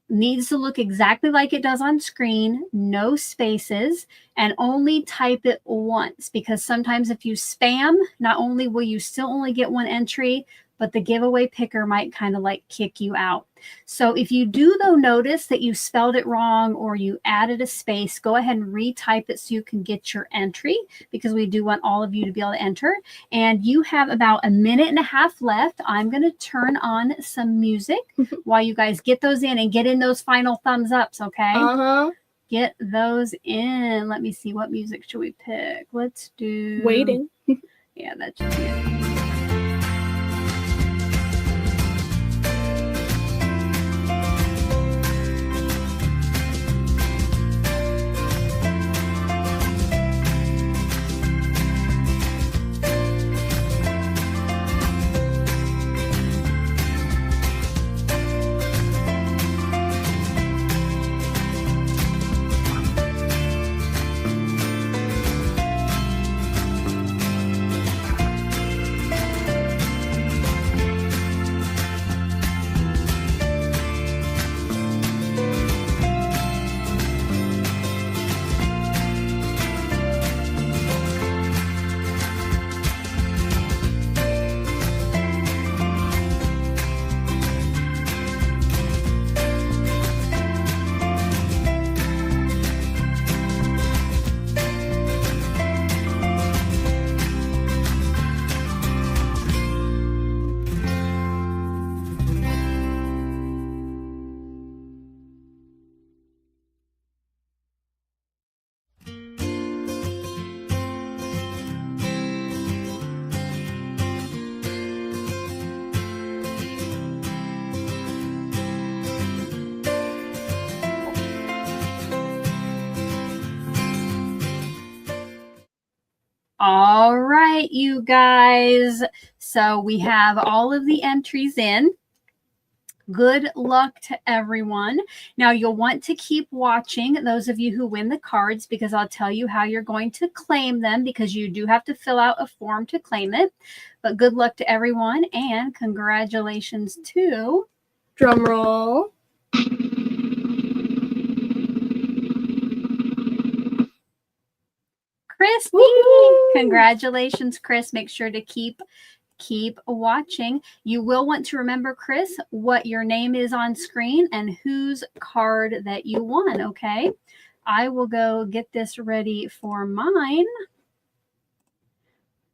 Needs to look exactly like it does on screen, no spaces, and only type it once, because sometimes if you spam, not only will you still only get one entry, but the giveaway picker might kind of like kick you out. So if you do, though, notice that you spelled it wrong or you added a space, go ahead and retype it so you can get your entry, because we do want all of you to be able to enter. And you have about a minute and a half left. I'm going to turn on some music while you guys get those in and get in those final thumbs ups, okay? Get those in. Let me see, what music should we pick? Let's do Waiting. Yeah, that should be it. All right, you guys. So we have all of the entries in. Good luck to everyone. Now, you'll want to keep watching, those of you who win the cards, because I'll tell you how you're going to claim them, because you do have to fill out a form to claim it. But good luck to everyone, and congratulations to... Drum roll. Christy. Woo-hoo! Congratulations, Chris. Make sure to keep watching. You will want to remember, Chris, what your name is on screen and whose card that you won, okay? I will go get this ready for mine.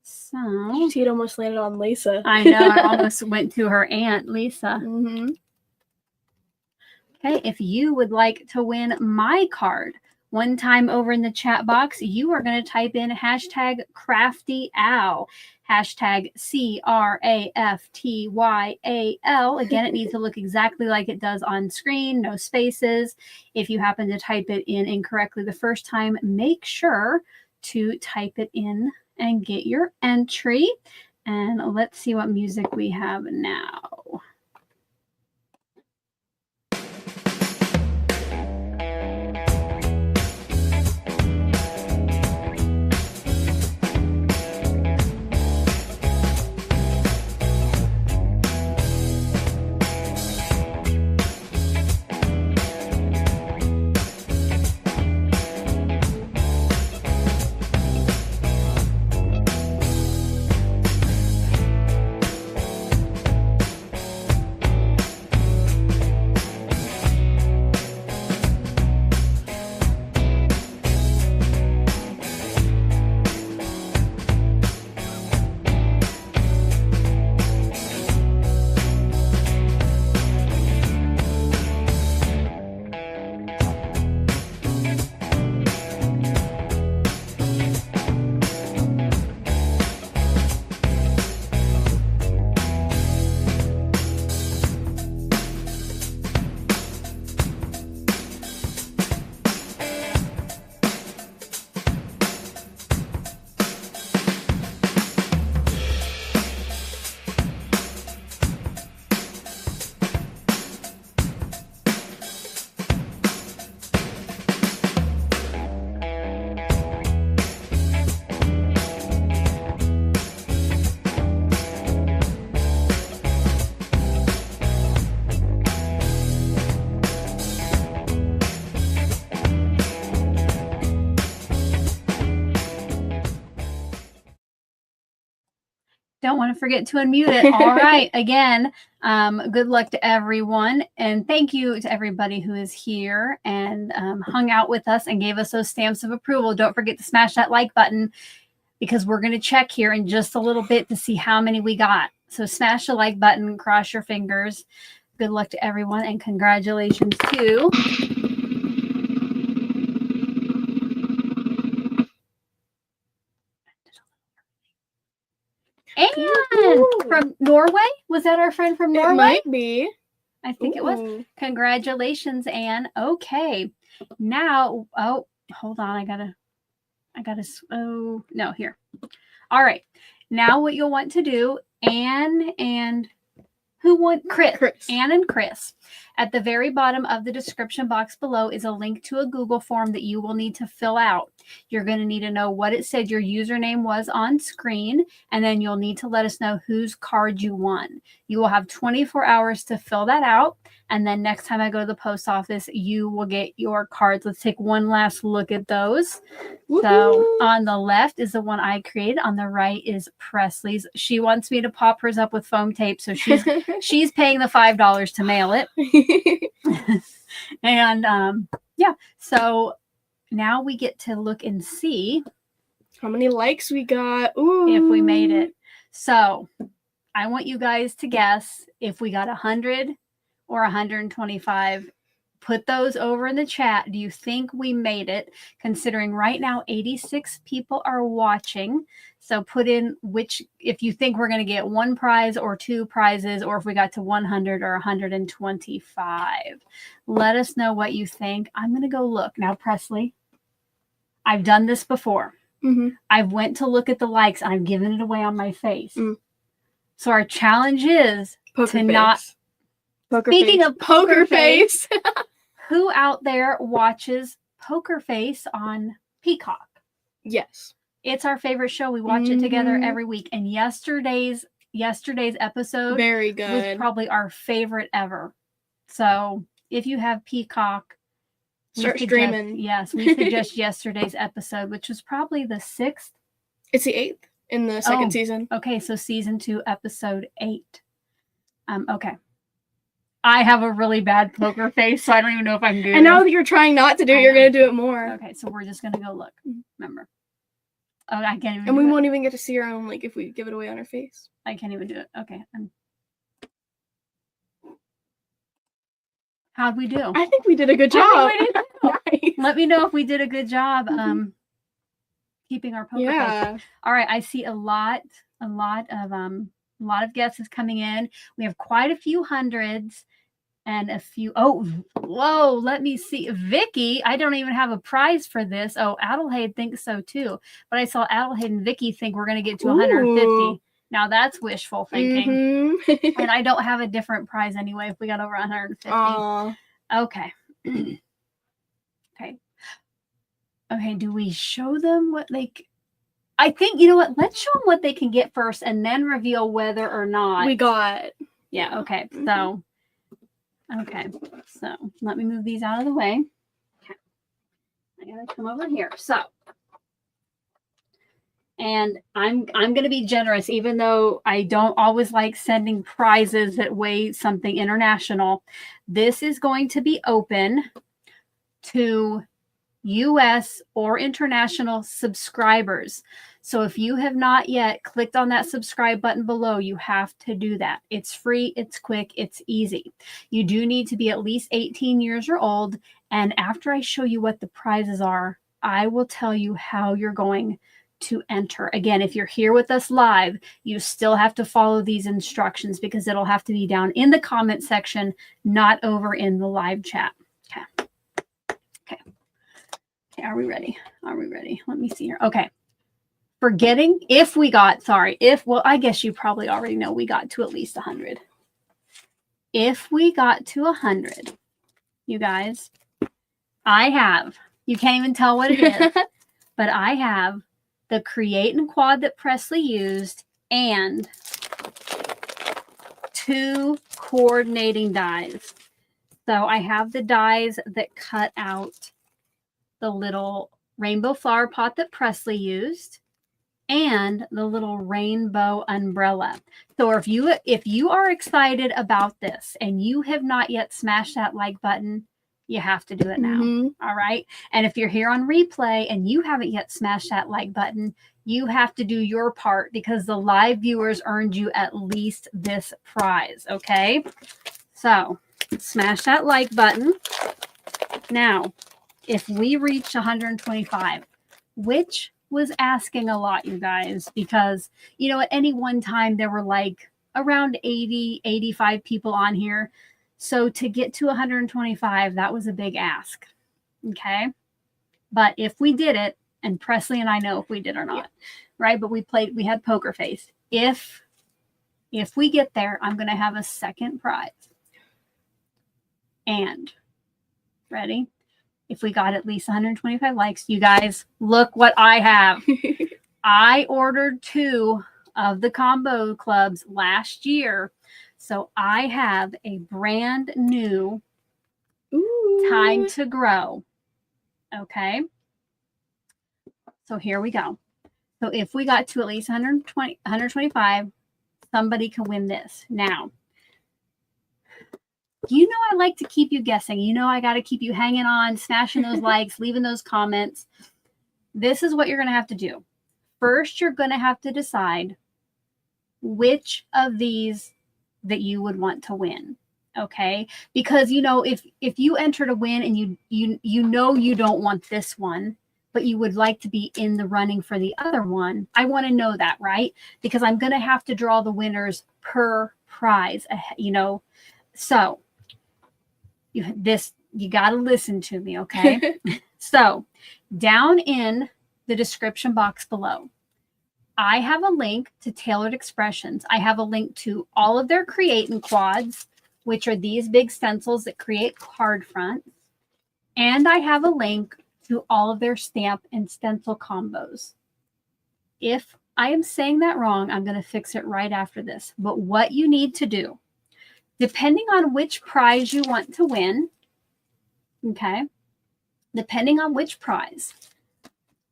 So, It almost landed on Lisa. I know, I almost went to her aunt, Lisa. Okay, if you would like to win my card, one time over in the chat box, you are going to type in hashtag CraftyAl, hashtag CRAFTYAL. Again, it needs to look exactly like it does on screen, no spaces. If you happen to type it in incorrectly the first time, make sure to type it in and get your entry. And let's see what music we have now. don't want to forget to unmute it. All right. Again, good luck to everyone. And thank you to everybody who is here and hung out with us and gave us those stamps of approval. Don't forget to smash that like button because we're going to check here in just a little bit to see how many we got. So smash the like button, cross your fingers. Good luck to everyone and congratulations to Anne from Norway. Was that our friend from Norway? It might be. I think it was. Congratulations, Anne. Okay. Now, oh, hold on. Oh, no, here. All right. Now what you'll want to do, Anne and Chris. Anne and Chris. At the very bottom of the description box below is a link to a Google form that you will need to fill out. You're going to need to know what it said your username was on screen, and then you'll need to let us know whose card you won. You will have 24 hours to fill that out, and then next time I go to the post office, you will get your cards. Let's take one last look at those. Woo-hoo. So on the left is the one I created. On the right is Presley's. She wants me to pop hers up with foam tape, so she's paying the $5 to mail it. And yeah, so now we get to look and see how many likes we got. Ooh. If we made it. So I want you guys to guess if we got 100 or 125. Put those over in the chat. Do you think we made it? Considering right now 86 people are watching. So put in if you think we're going to get one prize or two prizes, or if we got to 100 or 125. Let us know what you think. I'm going to go look. Now, Presley, I've done this before. Mm-hmm. I went to look at the likes. And I've given it away on my face. So our challenge is Speaking of Poker Face, who out there watches Poker Face on Peacock? Yes. It's our favorite show. We watch it together every week. And yesterday's episode very good. Was probably our favorite ever. So if you have Peacock, start streaming. Yes, we suggest yesterday's episode, which was probably the 6th. It's the 8th in the second season. Okay, so season 2, episode 8. Okay. I have a really bad poker face, so I don't even know if I can do it. And now that you're trying not to do it, you're going to do it more. Okay, so we're just going to go look. Remember. Oh, I can't even And we won't even get to see our own, if we give it away on our face. I can't even do it. Okay. How'd we do? I think we did a good job. Nice. Let me know if we did a good job keeping our poker face. All right, I see a lot of guesses coming in. We have quite a few hundreds and a few. Oh, whoa, let me see. Vicky, I don't even have a prize for this. Oh, Adelheid thinks so too. But I saw Adelheid and Vicky think we're going to get to 150. Now that's wishful thinking. And I don't have a different prize anyway if we got over 150. Okay. Okay, do we show them what I think, you know what? Let's show them what they can get first and then reveal whether or not. We got. Yeah, okay. So, so let me move these out of the way. Okay. I gotta come over here. So, and I'm going to be generous, even though I don't always like sending prizes that weigh something international. This is going to be open to US or international subscribers. So if you have not yet clicked on that subscribe button below, you have to do that. It's free, it's quick, it's easy. You do need to be at least 18 years or old. And after I show you what the prizes are, I will tell you how you're going to enter. Again, if you're here with us live, you still have to follow these instructions because it'll have to be down in the comment section, not over in the live chat. Okay, are we ready? Let me see here. Okay. Forgetting I guess you probably already know we got to at least 100. If we got to 100, you guys, you can't even tell what it is, but I have the Create and Quad that Presley used and 2 coordinating dies. So I have the dies that cut out the little rainbow flower pot that Presley used. and the little rainbow umbrella. So if you are excited about this and you have not yet smashed that like button, you have to do it now. All right. And if you're here on replay and you haven't yet smashed that like button, you have to do your part because the live viewers earned you at least this prize. Okay. So smash that like button. Now, if we reach 125, which was asking a lot, you guys, because, you know, at any one time there were like around 80, 85 people on here. So to get to 125, that was a big ask. Okay. But if we did it, and Presley and I know if we did or not, right? But we had poker face. If we get there, I'm going to have a second prize. And ready? If we got at least 125 likes, you guys, look what I have. I ordered 2 of the combo clubs last year. So I have a brand new Time to Grow. Okay. So here we go. So if we got to at least 125, somebody can win this. Now, you know I like to keep you guessing. You know I got to keep you hanging on, smashing those likes, leaving those comments. This is what you're going to have to do. First, you're going to have to decide which of these that you would want to win. Okay? Because, you know, if you enter to win and you know you don't want this one, but you would like to be in the running for the other one, I want to know that, right? Because I'm going to have to draw the winners per prize, you know. So, you got to listen to me, okay? So, down in the description box below, I have a link to Tailored Expressions. I have a link to all of their Create and Quads, which are these big stencils that create card fronts. And I have a link to all of their stamp and stencil combos. If I am saying that wrong, I'm going to fix it right after this. But what you need to do, depending on which prize you want to win, okay, depending on which prize,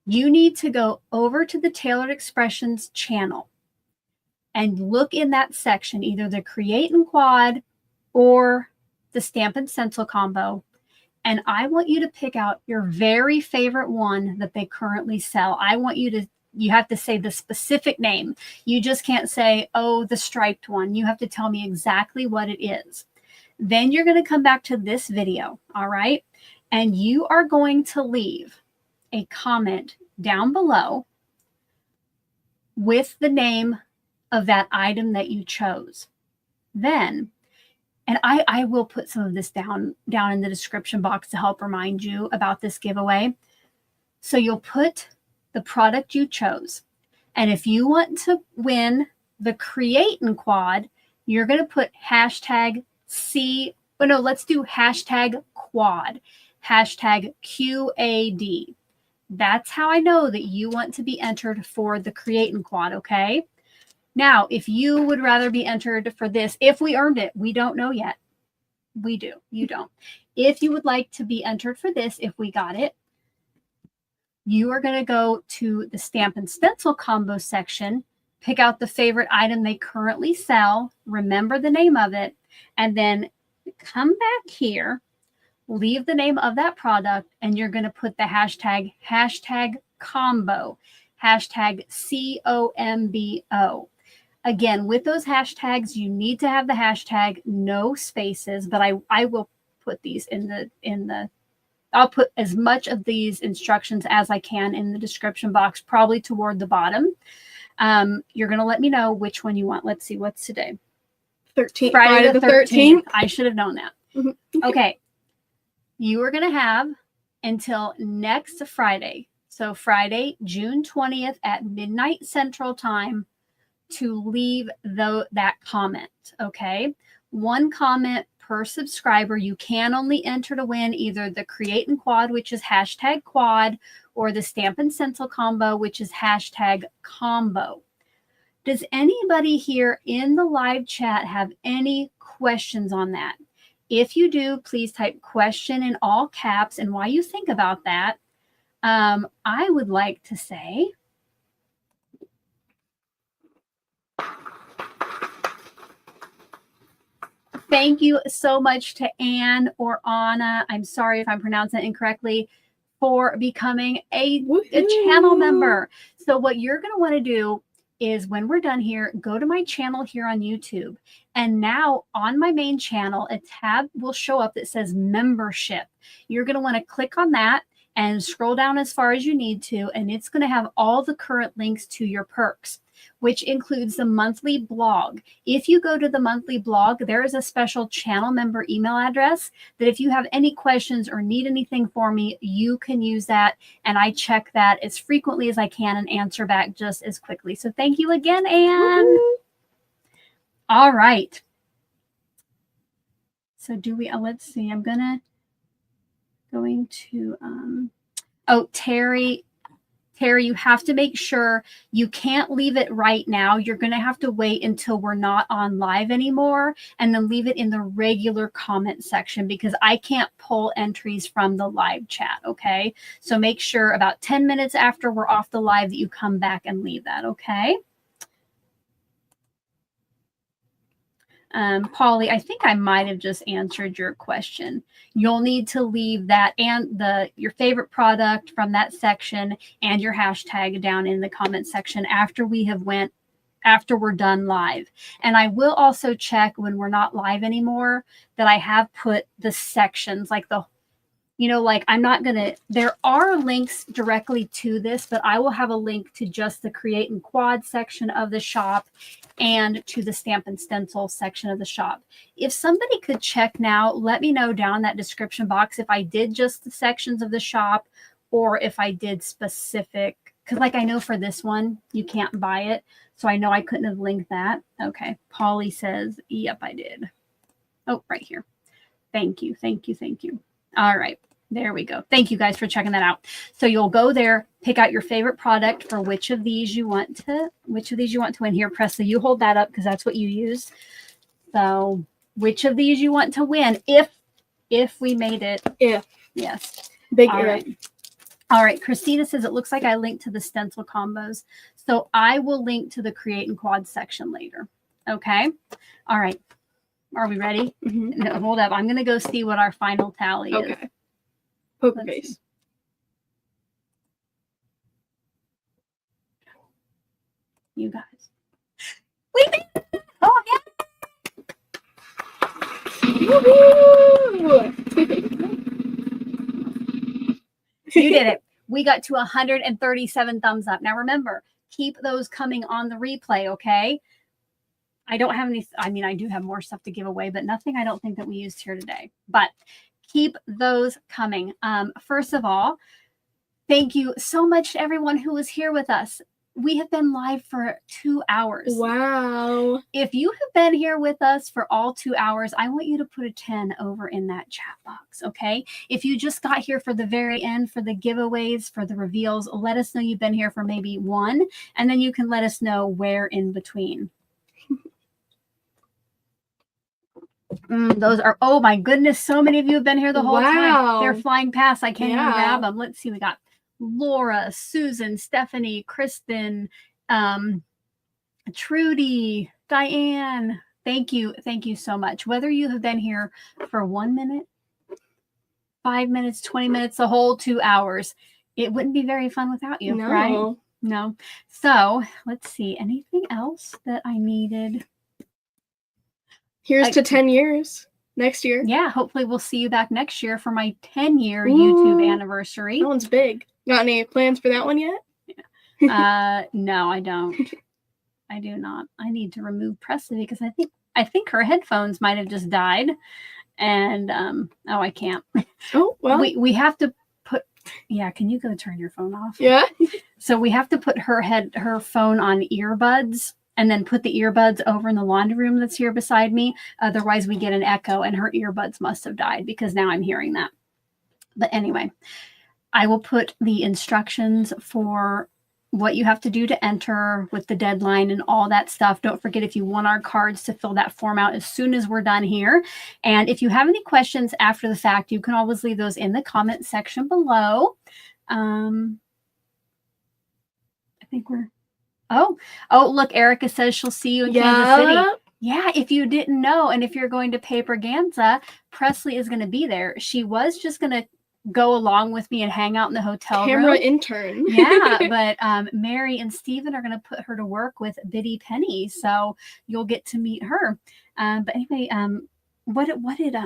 you need to go over to the Tailored Expressions channel and look in that section, either the Create and Quad or the Stamp and Stencil combo. And I want you to pick out your very favorite one that they currently sell. I want you have to say the specific name. You just can't say, oh, the striped one. You have to tell me exactly what it is. Then you're going to come back to this video, all right? And you are going to leave a comment down below with the name of that item that you chose. Then, and I will put some of this down in the description box to help remind you about this giveaway. So you'll put the product you chose. And if you want to win the Create and Quad, you're going to put hashtag let's do hashtag quad, hashtag QAD. That's how I know that you want to be entered for the Create and Quad, okay? Now, if you would rather be entered for this, if we earned it, we don't know yet. We do. You don't. If you would like to be entered for this, if we got it, you are going to go to the Stamp and Stencil combo section, pick out the favorite item they currently sell, remember the name of it, and then come back here, leave the name of that product, and you're going to put the hashtag combo, hashtag COMBO. Again, with those hashtags, you need to have the hashtag, no spaces, but I will put these I'll put as much of these instructions as I can in the description box, probably toward the bottom. You're going to let me know which one you want. Let's see, what's today? 13th. Friday the 13th. I should have known that. Okay. You are going to have until next Friday. So Friday, June 20th at midnight Central Time to leave that comment, okay? One comment per subscriber. You can only enter to win either the Create and Quad, which is hashtag quad, or the Stamp and Stencil combo, which is hashtag combo. Does anybody here in the live chat have any questions on that? If you do, please type question in all caps. And while you think about that, I would like to say Thank you so much to Anne or Anna. I'm sorry if I'm pronouncing it incorrectly, for becoming a channel member. So what you're going to want to do is when we're done here, go to my channel here on YouTube. And now on my main channel, a tab will show up that says membership. You're going to want to click on that and scroll down as far as you need to. And it's going to have all the current links to your perks, which includes the monthly blog. If you go to the monthly blog, there is a special channel member email address that if you have any questions or need anything for me, you can use that. And I check that as frequently as I can and answer back just as quickly. So thank you again, Anne. All right. So do we, let's see, I'm going to, oh, Terry, you have to make sure you can't leave it right now. You're going to have to wait until we're not on live anymore and then leave it in the regular comment section because I can't pull entries from the live chat. Okay. So make sure about 10 minutes after we're off the live that you come back and leave that. Okay. Polly, I think I might have just answered your question. You'll need to leave that and your favorite product from that section and your hashtag down in the comment section after we're done live. And I will also check when we're not live anymore that I have put the sections like there are links directly to this, but I will have a link to just the create and quad section of the shop and to the stamp and stencil section of the shop. If somebody could check now, let me know down in that description box if I did just the sections of the shop or if I did specific, because like I know for this one, you can't buy it. So I know I couldn't have linked that. Okay. Polly says, yep, I did. Oh, right here. Thank you. Thank you. Thank you. All right. There we go. Thank you guys for checking that out. So you'll go there, pick out your favorite product for which of these you want to win. Here, Presley, you hold that up because that's what you use. So which of these you want to win if we made it. Yeah. Yes. Big All right. All right. Christina says it looks like I linked to the stencil combos. So I will link to the create and quad section later. Okay. All right. Are we ready? Mm-hmm. No, hold up. I'm going to go see what our final tally is. Okay. Poker face. You guys. We did it! Oh, yeah! You did it. We got to 137 thumbs up. Now remember, keep those coming on the replay, okay? I don't have any, I mean, I do have more stuff to give away, but nothing I don't think that we used here today. But keep those coming. First of all, thank you so much to everyone who was here with us. We have been live for 2 hours. Wow. If you have been here with us for all 2 hours, I want you to put a 10 over in that chat box, okay? If you just got here for the very end, for the giveaways, for the reveals, let us know you've been here for maybe 1, and then you can let us know where in between. Those are, oh my goodness, so many of you have been here the whole time. They're flying past. I can't even grab them. Let's see. We got Laura, Susan, Stephanie, Kristen, Trudy, Diane. Thank you. Thank you so much. Whether you have been here for 1 minute, 5 minutes, 20 minutes, the whole 2 hours, it wouldn't be very fun without you, right? No. So let's see. Anything else that I needed? Here's to 10 years next year. Yeah, hopefully we'll see you back next year for my 10-year YouTube anniversary. That one's big. Got any plans for that one yet? No, I don't. I do not. I need to remove Presley because I think her headphones might have just died. And oh, I can't. Oh, well. We have to put, yeah, can you go turn your phone off? Yeah. So we have to put her phone on earbuds and then put the earbuds over in the laundry room that's here beside me. Otherwise, we get an echo, and her earbuds must have died because now I'm hearing that. But anyway, I will put the instructions for what you have to do to enter with the deadline and all that stuff. Don't forget, if you want our cards, to fill that form out as soon as we're done here. And if you have any questions after the fact, you can always leave those in the comment section below. I think we're... Oh, look, Erica says she'll see you in Kansas City. Yeah, if you didn't know, and if you're going to Paperganza, Presley is going to be there. She was just going to go along with me and hang out in the hotel Camera room. intern. Yeah, but Mary and Steven are going to put her to work with Biddy Penny, so you'll get to meet her. But anyway, what did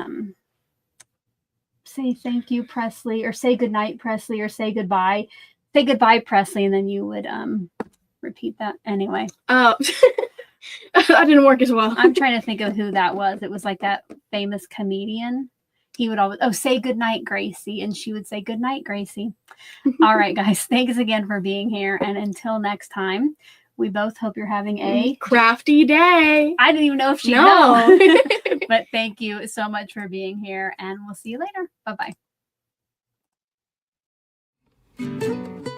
say thank you, Presley, or say goodnight, Presley, or say goodbye? Say goodbye, Presley, and then you would repeat that anyway. Oh. That didn't work as well. I'm trying to think of who that was. It was like that famous comedian. He would always, say goodnight, Gracie. And she would say, goodnight, Gracie. All right, guys. Thanks again for being here. And until next time, we both hope you're having a crafty day. I didn't even know if she'd know. But thank you so much for being here. And we'll see you later. Bye-bye.